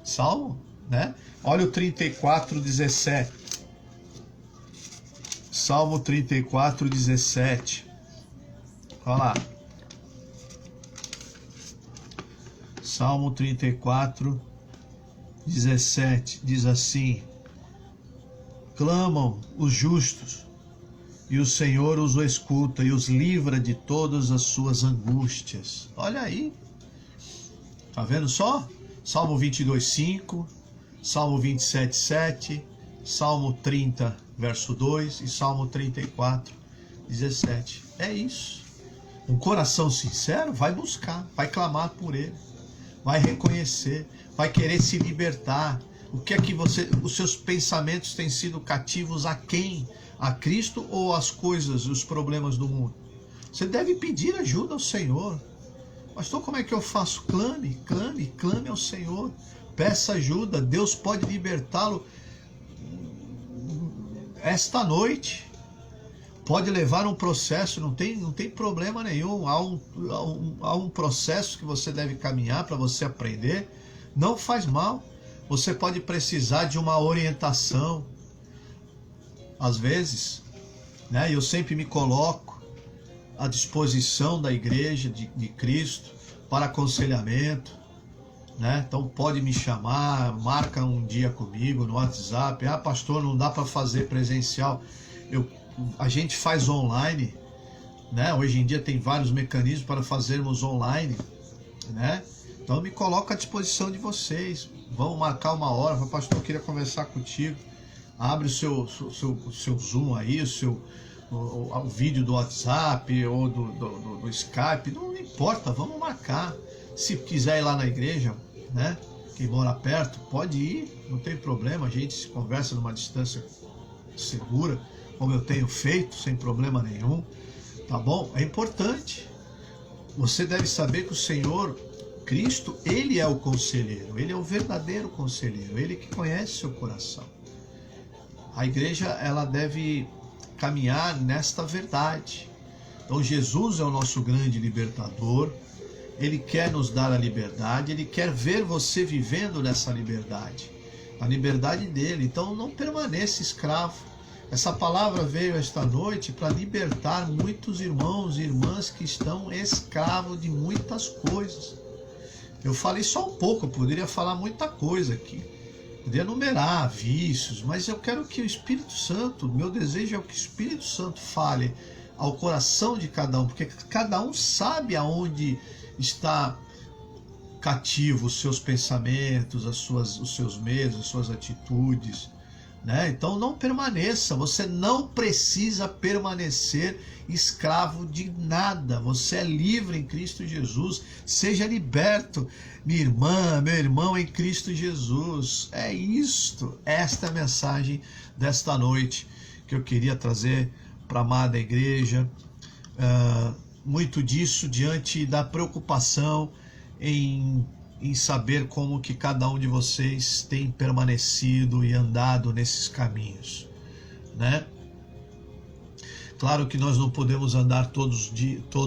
Salmo, né? Olha o 34, 17. Salmo 34, 17. Olha lá. Salmo 34, 17. Diz assim: clamam os justos, e o Senhor os escuta e os livra de todas as suas angústias. Olha aí. Tá vendo só? Salmo 22, 5, Salmo 27, 7, Salmo 30, verso 2 e Salmo 34, 17. É isso. Um coração sincero vai buscar, vai clamar por ele, vai reconhecer, vai querer se libertar. O que é que os seus pensamentos têm sido cativos a quem? A Cristo ou às coisas, os problemas do mundo? Você deve pedir ajuda ao Senhor. Pastor, como é que eu faço? Clame ao Senhor. Peça ajuda. Deus pode libertá-lo esta noite. Pode levar um processo, não tem problema nenhum. Há um processo que você deve caminhar para você aprender. Não faz mal. Você pode precisar de uma orientação. Às vezes, né, eu sempre me coloco à disposição da igreja de Cristo para aconselhamento, né? Então pode me chamar, marca um dia comigo no WhatsApp. Ah, pastor, não dá para fazer presencial. A gente faz online, né? Hoje em dia tem vários mecanismos para fazermos online, né? Então me coloco à disposição de vocês. Vamos marcar uma hora. Fala, pastor, eu queria conversar contigo. Abre o seu Zoom aí, o vídeo do WhatsApp ou do Skype, não importa, vamos marcar. Se quiser ir lá na igreja, né? Quem mora perto, pode ir, não tem problema, a gente se conversa numa distância segura, como eu tenho feito, sem problema nenhum, tá bom? É importante. Você deve saber que o Senhor Cristo, Ele é o conselheiro, Ele é o verdadeiro conselheiro, Ele que conhece seu coração. A igreja, ela deve caminhar nesta verdade. Então Jesus é o nosso grande libertador, Ele quer nos dar a liberdade, Ele quer ver você vivendo nessa liberdade, a liberdade dele. Então não permaneça escravo. Essa palavra veio esta noite para libertar muitos irmãos e irmãs que estão escravos de muitas coisas. Eu falei só um pouco, eu poderia falar muita coisa aqui, poderia numerar vícios, mas eu quero que o Espírito Santo, meu desejo é que o Espírito Santo fale ao coração de cada um, porque cada um sabe aonde está cativo os seus pensamentos, os seus medos, as suas atitudes, né? Então não permaneça, você não precisa permanecer escravo de nada, você é livre em Cristo Jesus, seja liberto, minha irmã, meu irmão em Cristo Jesus. É isto, esta é a mensagem desta noite que eu queria trazer para a amada igreja. Muito disso diante da preocupação em saber como que cada um de vocês tem permanecido e andado nesses caminhos, né? Claro que nós não podemos andar todos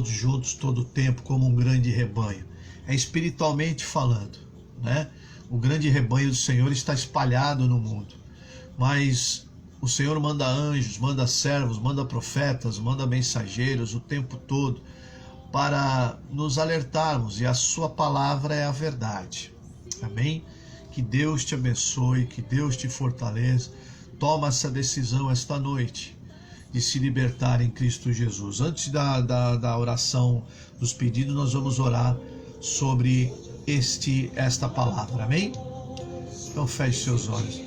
juntos, todo o tempo, como um grande rebanho. É espiritualmente falando, né? O grande rebanho do Senhor está espalhado no mundo, mas o Senhor manda anjos, manda servos, manda profetas, manda mensageiros o tempo todo para nos alertarmos, e a sua palavra é a verdade. Amém? Que Deus te abençoe, que Deus te fortaleça. Toma essa decisão esta noite de se libertar em Cristo Jesus. Antes da oração dos pedidos, nós vamos orar sobre esta palavra. Amém? Então feche seus olhos.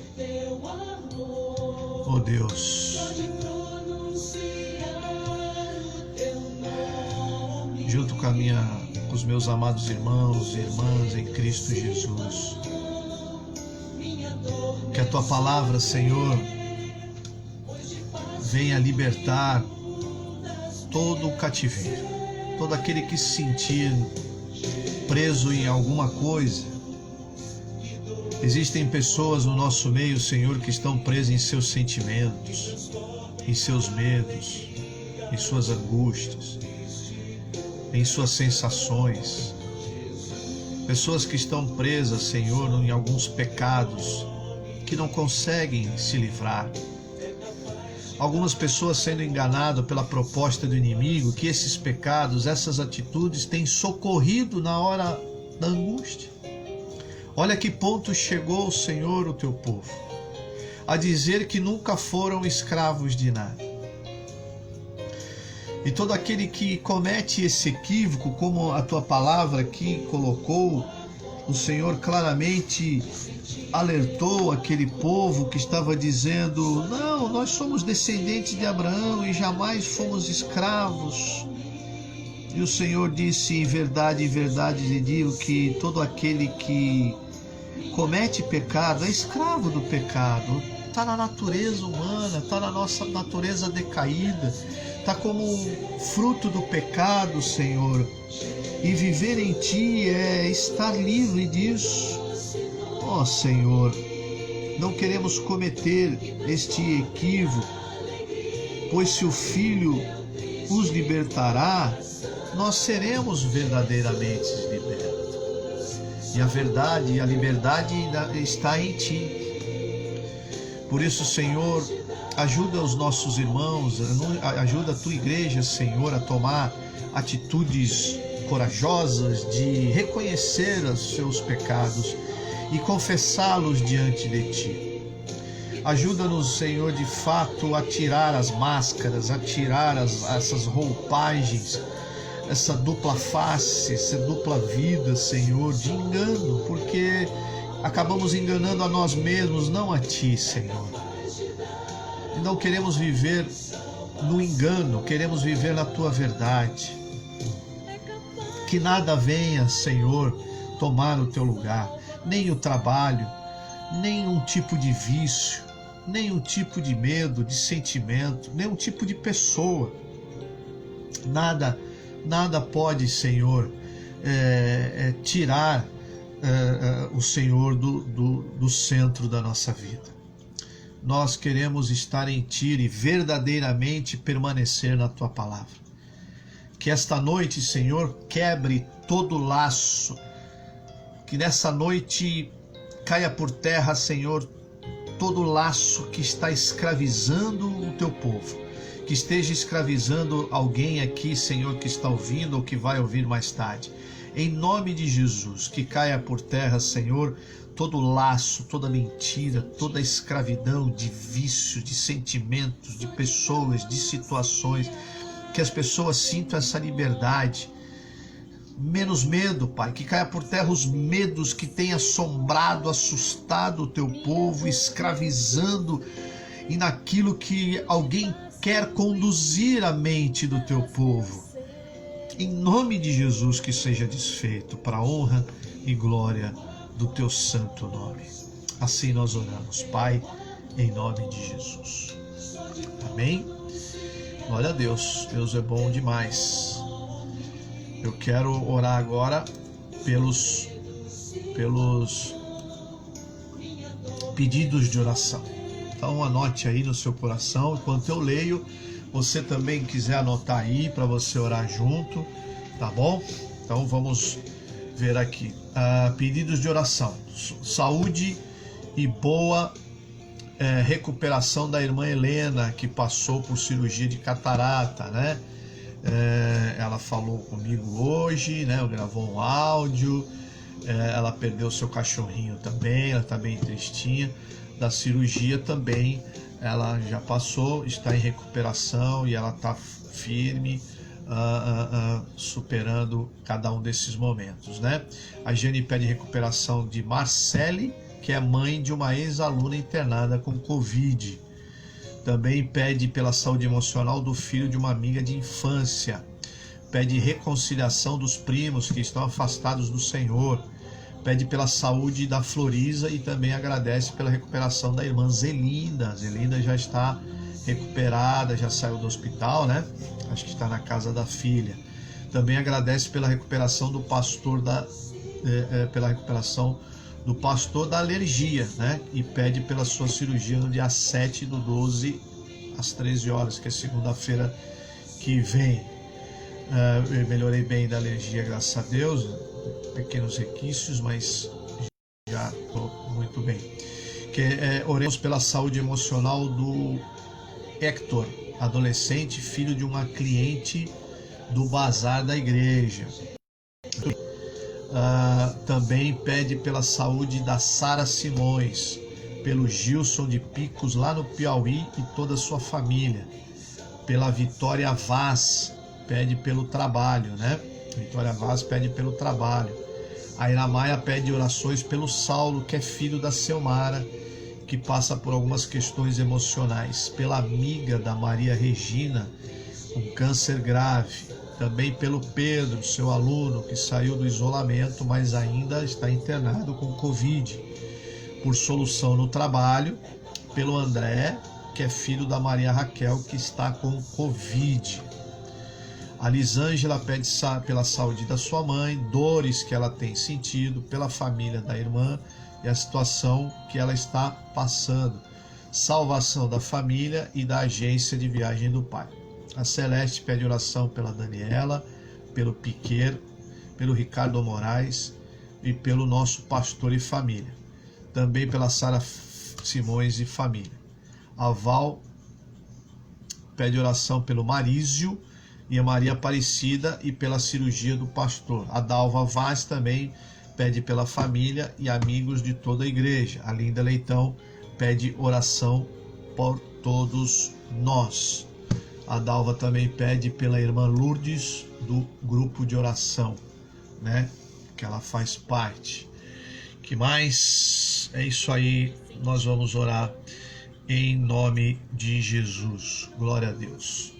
Oh Deus, junto com os meus amados irmãos e irmãs em Cristo Jesus, que a tua palavra, Senhor, venha libertar todo o cativeiro, todo aquele que se sentir preso em alguma coisa. Existem pessoas no nosso meio, Senhor, que estão presas em seus sentimentos, em seus medos, em suas angústias, em suas sensações. Pessoas que estão presas, Senhor, em alguns pecados que não conseguem se livrar. Algumas pessoas sendo enganadas pela proposta do inimigo, que esses pecados, essas atitudes têm socorrido na hora da angústia. Olha que ponto chegou, Senhor, o teu povo, a dizer que nunca foram escravos de nada. E todo aquele que comete esse equívoco, como a tua palavra aqui colocou, o Senhor claramente alertou aquele povo que estava dizendo: não, nós somos descendentes de Abraão e jamais fomos escravos. E o Senhor disse: em verdade lhe digo que todo aquele que comete pecado é escravo do pecado. Está na natureza humana, está na nossa natureza decaída, está como fruto do pecado, Senhor. E viver em Ti é estar livre disso. Ó Senhor, não queremos cometer este equívoco, pois se o Filho os libertará, nós seremos verdadeiramente libertos. E a verdade e a liberdade está em Ti. Por isso, Senhor, ajuda os nossos irmãos, ajuda a Tua igreja, Senhor, a tomar atitudes corajosas de reconhecer os seus pecados e confessá-los diante de Ti. Ajuda-nos, Senhor, de fato, a tirar as máscaras, a tirar essas roupagens, essa dupla face, essa dupla vida, Senhor, de engano, porque acabamos enganando a nós mesmos, não a Ti, Senhor. E não queremos viver no engano, queremos viver na Tua verdade. Que nada venha, Senhor, tomar o Teu lugar, nem o trabalho, nem um tipo de vício, nem um tipo de medo, de sentimento, nem um tipo de pessoa. Nada pode, Senhor, tirar o Senhor do centro da nossa vida. Nós queremos estar em Ti e verdadeiramente permanecer na Tua palavra. Que esta noite, Senhor, quebre todo laço, que nessa noite caia por terra, Senhor, todo laço que está escravizando o Teu povo, que esteja escravizando alguém aqui, Senhor, que está ouvindo ou que vai ouvir mais tarde. Em nome de Jesus, que caia por terra, Senhor, todo laço, toda mentira, toda escravidão de vício, de sentimentos, de pessoas, de situações, que as pessoas sintam essa liberdade. Menos medo, Pai, que caia por terra os medos que têm assombrado, assustado o Teu povo, escravizando e naquilo que alguém quer conduzir a mente do Teu povo. Em nome de Jesus, que seja desfeito, para a honra e glória do Teu santo nome. Assim nós oramos, Pai, em nome de Jesus. Amém? Glória a Deus, Deus é bom demais. Eu quero orar agora pelos pedidos de oração. Então anote aí no seu coração, enquanto eu leio, você também quiser anotar aí para você orar junto, tá bom? Então vamos ver aqui. Pedidos de oração. Saúde e boa recuperação da irmã Helena, que passou por cirurgia de catarata, né? Ela falou comigo hoje, né? Gravou um áudio. Ela perdeu seu cachorrinho também, ela está bem tristinha. Da cirurgia também, ela já passou, está em recuperação e ela está firme, superando cada um desses momentos, né? A Jane pede recuperação de Marcele, que é mãe de uma ex-aluna internada com Covid. Também pede pela saúde emocional do filho de uma amiga de infância. Pede reconciliação dos primos que estão afastados do Senhor. Pede pela saúde da Florisa e também agradece pela recuperação da irmã Zelinda. Zelinda já está recuperada, já saiu do hospital, né? Acho que está na casa da filha. Também agradece pela recuperação do pastor do pastor da alergia, né? E pede pela sua cirurgia no dia 7/12, às 13 horas, que é segunda-feira que vem. Eu melhorei bem da alergia, graças a Deus, pequenos requisitos, mas já estou muito bem. Oremos pela saúde emocional do Hector, adolescente, filho de uma cliente do bazar da igreja. Também pede pela saúde da Sara Simões, pelo Gilson de Picos lá no Piauí e toda a sua família. Pela Vitória Vaz, pede pelo trabalho, né? Vitória Vaz pede pelo trabalho. A Iramaia pede orações pelo Saulo, que é filho da Selmara, que passa por algumas questões emocionais. Pela amiga da Maria Regina, com câncer grave. Também pelo Pedro, seu aluno, que saiu do isolamento, mas ainda está internado com Covid. Por solução no trabalho, pelo André, que é filho da Maria Raquel, que está com Covid. A Lisângela pede pela saúde da sua mãe, dores que ela tem sentido, pela família da irmã e a situação que ela está passando. Salvação da família e da agência de viagem do pai. A Celeste pede oração pela Daniela, pelo Piquet, pelo Ricardo Moraes e pelo nosso pastor e família. Também pela Sara Simões e família. A Val pede oração pelo Marísio e a Maria Aparecida e pela cirurgia do pastor. A Dalva Vaz também pede pela família e amigos de toda a igreja. A Linda Leitão pede oração por todos nós. A Dalva também pede pela irmã Lourdes do grupo de oração, né? Que ela faz parte. Que mais? É isso aí, nós vamos orar em nome de Jesus. Glória a Deus.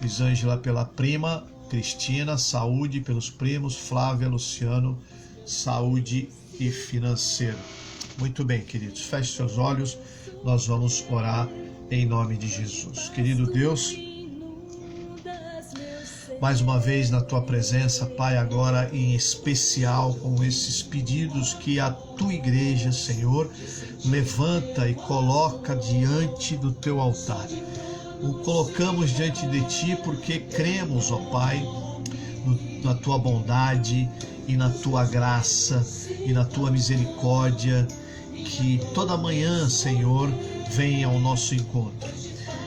Elisângela pela prima, Cristina, saúde pelos primos, Flávia, Luciano, saúde e financeiro. Muito bem, queridos, feche seus olhos, nós vamos orar em nome de Jesus. Querido Deus, mais uma vez na tua presença, Pai, agora em especial com esses pedidos que a tua igreja, Senhor, levanta e coloca diante do teu altar. O colocamos diante de ti porque cremos, ó Pai, na tua bondade e na tua graça e na tua misericórdia, que toda manhã, Senhor, venha ao nosso encontro.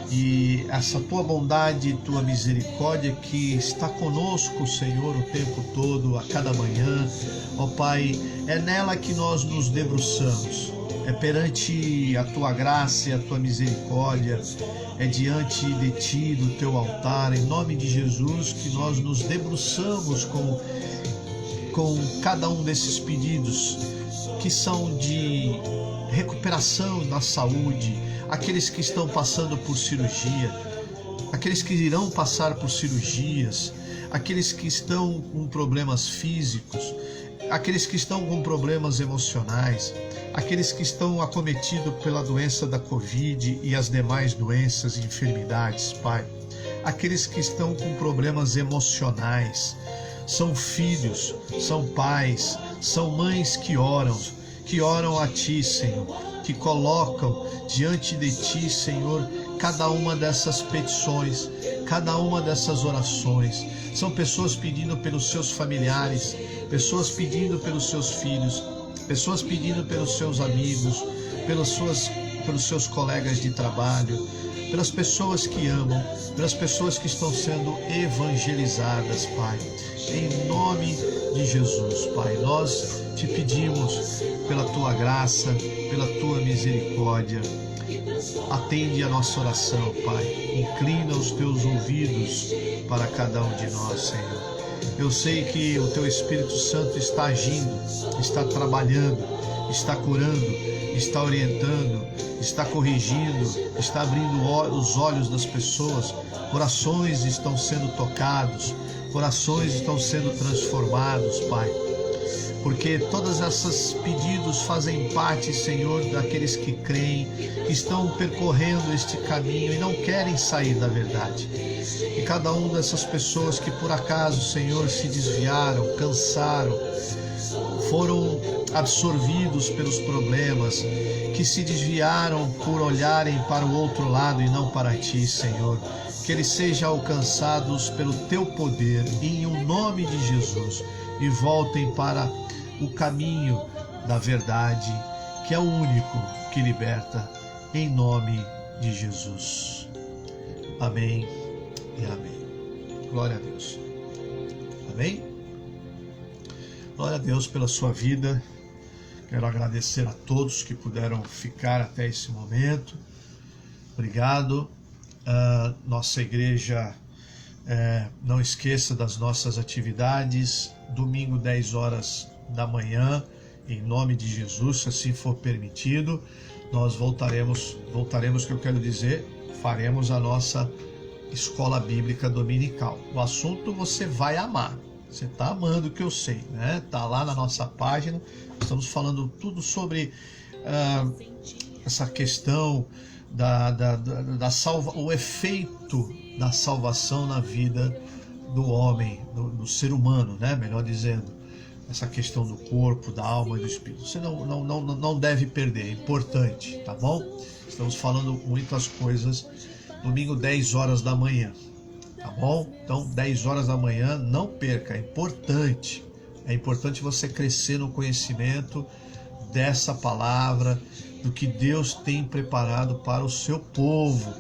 E essa tua bondade e tua misericórdia que está conosco, Senhor, o tempo todo, a cada manhã, ó Pai, é nela que nós nos debruçamos. É perante a tua graça e a tua misericórdia, é diante de ti, do teu altar, em nome de Jesus, que nós nos debruçamos com cada um desses pedidos que são de recuperação na saúde, aqueles que estão passando por cirurgia, aqueles que irão passar por cirurgias, aqueles que estão com problemas físicos, aqueles que estão com problemas emocionais, aqueles que estão acometidos pela doença da Covid e as demais doenças e enfermidades, Pai, aqueles que estão com problemas emocionais, são filhos, são pais, são mães que oram a Ti, Senhor, que colocam diante de Ti, Senhor, cada uma dessas petições, cada uma dessas orações. São pessoas pedindo pelos seus familiares, pessoas pedindo pelos seus filhos, pessoas pedindo pelos seus amigos, pelos seus colegas de trabalho, pelas pessoas que amam, pelas pessoas que estão sendo evangelizadas, Pai. Em nome de Jesus, Pai, nós te pedimos pela tua graça, pela tua misericórdia. Atende a nossa oração, Pai. Inclina os teus ouvidos para cada um de nós, Senhor. Eu sei que o teu Espírito Santo está agindo, está trabalhando, está curando, está orientando, está corrigindo, está abrindo os olhos das pessoas. Corações estão sendo tocados, corações estão sendo transformados, Pai. Porque todos esses pedidos fazem parte, Senhor, daqueles que creem, que estão percorrendo este caminho e não querem sair da verdade. E cada uma dessas pessoas que por acaso, Senhor, se desviaram, cansaram, foram absorvidos pelos problemas, que se desviaram por olharem para o outro lado e não para Ti, Senhor. Que eles sejam alcançados pelo Teu poder, em o nome de Jesus, e voltem para o caminho da verdade, que é o único que liberta, em nome de Jesus. Amém e amém. Glória a Deus. Amém? Glória a Deus pela sua vida. Quero agradecer a todos que puderam ficar até esse momento. Obrigado. Nossa igreja, não esqueça das nossas atividades. Domingo, 10 horas da manhã, em nome de Jesus, se assim for permitido, nós voltaremos, que eu quero dizer, faremos a nossa escola bíblica dominical. O assunto você vai amar. Você está amando, que eu sei, né? Está lá na nossa página. Estamos falando tudo sobre essa questão o efeito da salvação na vida do homem, do ser humano, né? Melhor dizendo, essa questão do corpo, da alma e do espírito. Você não deve perder, é importante, tá bom? Estamos falando muitas coisas. Domingo, 10 horas da manhã. Tá bom? Então, 10 horas da manhã, não perca, é importante. É importante você crescer no conhecimento dessa palavra, do que Deus tem preparado para o seu povo,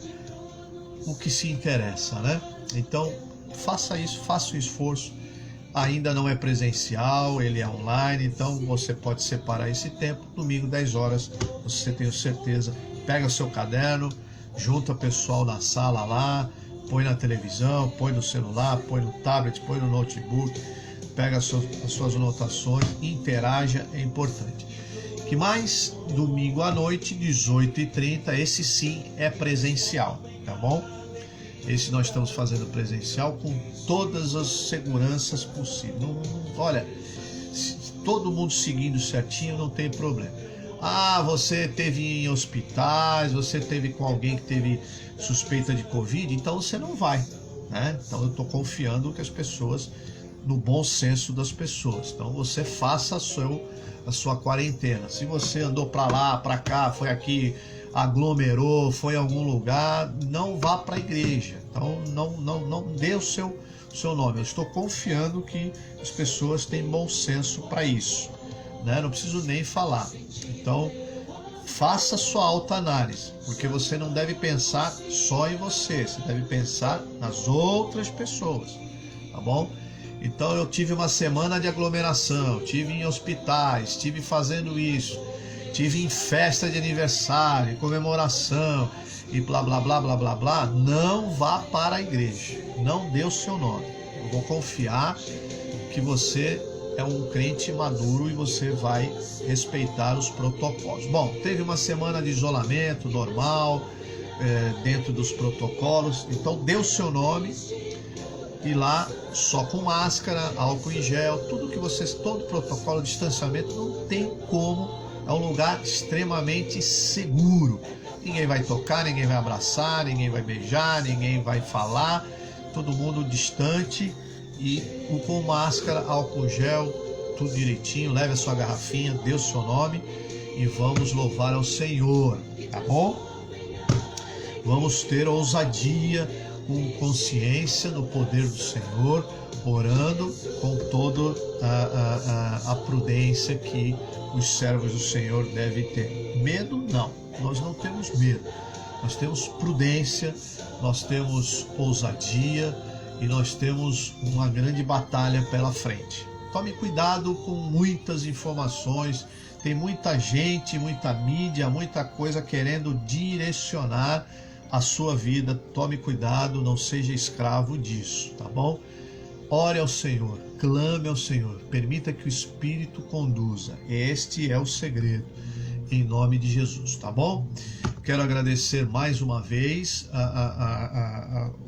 o que se interessa, né? Então, faça isso, faça o esforço. Ainda não é presencial, ele é online, então você pode separar esse tempo. Domingo, 10 horas, você tenho certeza, pega seu caderno, junta o pessoal na sala lá, põe na televisão, põe no celular, põe no tablet, põe no notebook, pega as suas anotações, interaja, é importante. Que mais? Domingo à noite, 18h30, esse sim é presencial, tá bom? Esse nós estamos fazendo presencial com todas as seguranças possíveis. Olha, todo mundo seguindo certinho, não tem problema. Ah, você teve em hospitais, você teve com alguém que teve suspeita de Covid, então você não vai, né? Então eu estou confiando que as pessoas, no bom senso das pessoas. Então você faça a sua quarentena. Se você andou para lá, para cá, foi aqui, aglomerou, foi em algum lugar, não vá para a igreja. Então não dê o seu nome. Eu estou confiando que as pessoas têm bom senso para isso, né? Não preciso nem falar. Então faça sua autoanálise, porque você não deve pensar só em você, você deve pensar nas outras pessoas, tá bom? Então eu tive uma semana de aglomeração, tive em hospitais, tive fazendo isso, tive em festa de aniversário, comemoração e blá blá blá blá blá blá. Não vá para a igreja, não dê o seu nome. Eu vou confiar que você é um crente maduro e você vai respeitar os protocolos. Bom, teve uma semana de isolamento normal, dentro dos protocolos, então dê o seu nome e lá só com máscara, álcool em gel, todo protocolo de distanciamento, não tem como. É um lugar extremamente seguro. Ninguém vai tocar, ninguém vai abraçar, ninguém vai beijar, ninguém vai falar. Todo mundo distante e com máscara, álcool gel, tudo direitinho. Leve a sua garrafinha, dê o seu nome e vamos louvar ao Senhor, tá bom? Vamos ter ousadia, com consciência no poder do Senhor, orando com toda a prudência que os servos do Senhor devem ter. Medo não, nós não temos medo, nós temos prudência, nós temos ousadia e nós temos uma grande batalha pela frente. Tome cuidado com muitas informações, tem muita gente, muita mídia, muita coisa querendo direcionar a sua vida. Tome cuidado, não seja escravo disso, tá bom? Ore ao Senhor, clame ao Senhor, permita que o Espírito conduza. Este é o segredo, em nome de Jesus, tá bom? Quero agradecer mais uma vez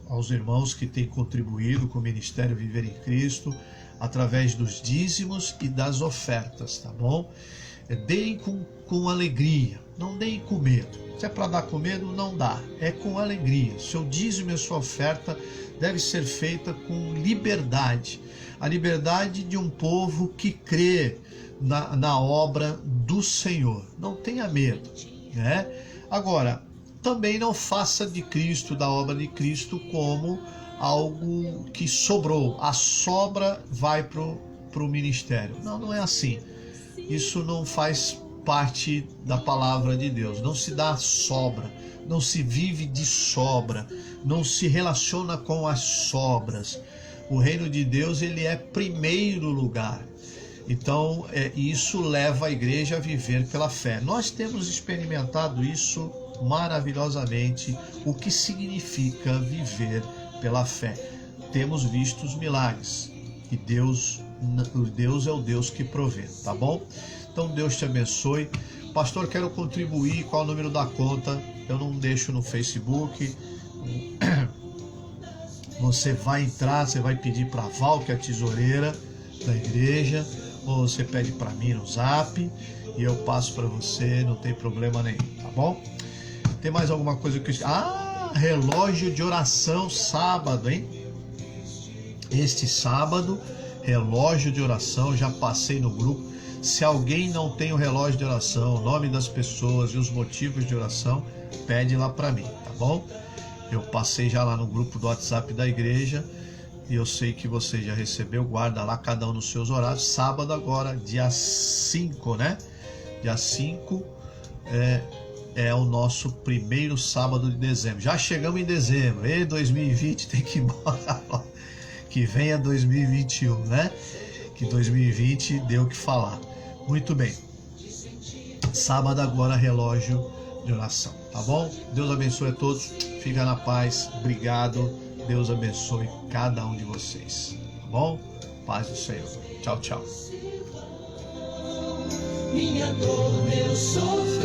aos irmãos que têm contribuído com o Ministério Viver em Cristo, através dos dízimos e das ofertas, tá bom? Deem com alegria, não deem com medo. Se é para dar com medo, não dá, é com alegria. Seu dízimo e sua oferta deve ser feita com liberdade, a liberdade de um povo que crê na obra do Senhor. Não tenha medo, né? Agora, também não faça de Cristo, da obra de Cristo, como algo que sobrou. A sobra vai para o ministério. Não é assim. Isso não faz parte da palavra de Deus. Não se dá sobra, não se vive de sobra, não se relaciona com as sobras. O reino de Deus, ele é primeiro lugar. Então, isso leva a igreja a viver pela fé. Nós temos experimentado isso maravilhosamente, o que significa viver pela fé. Temos visto os milagres e Deus é o Deus que provê, tá bom? Então Deus te abençoe. Pastor, quero contribuir, qual é o número da conta? Eu não deixo no Facebook. Você vai entrar, você vai pedir para a Val, que é a tesoureira da igreja, ou você pede para mim no Zap e eu passo para você, não tem problema nenhum, tá bom? Tem mais alguma coisa que eu... relógio de oração sábado, hein? Este sábado, relógio de oração, já passei no grupo. Se alguém não tem o relógio de oração, o nome das pessoas e os motivos de oração, pede lá para mim, tá bom? Eu passei já lá no grupo do WhatsApp da igreja e eu sei que você já recebeu, guarda lá cada um nos seus horários. Sábado agora, dia 5, né? Dia 5 é o nosso primeiro sábado de dezembro. Já chegamos em dezembro. 2020 tem que ir embora. Que venha 2021, né? Que 2020 deu o que falar. Muito bem. Sábado agora, relógio de oração, tá bom? Deus abençoe a todos. Fica na paz. Obrigado. Deus abençoe cada um de vocês, tá bom? Paz do Senhor. Tchau, tchau. Minha dor, meu sofrimento.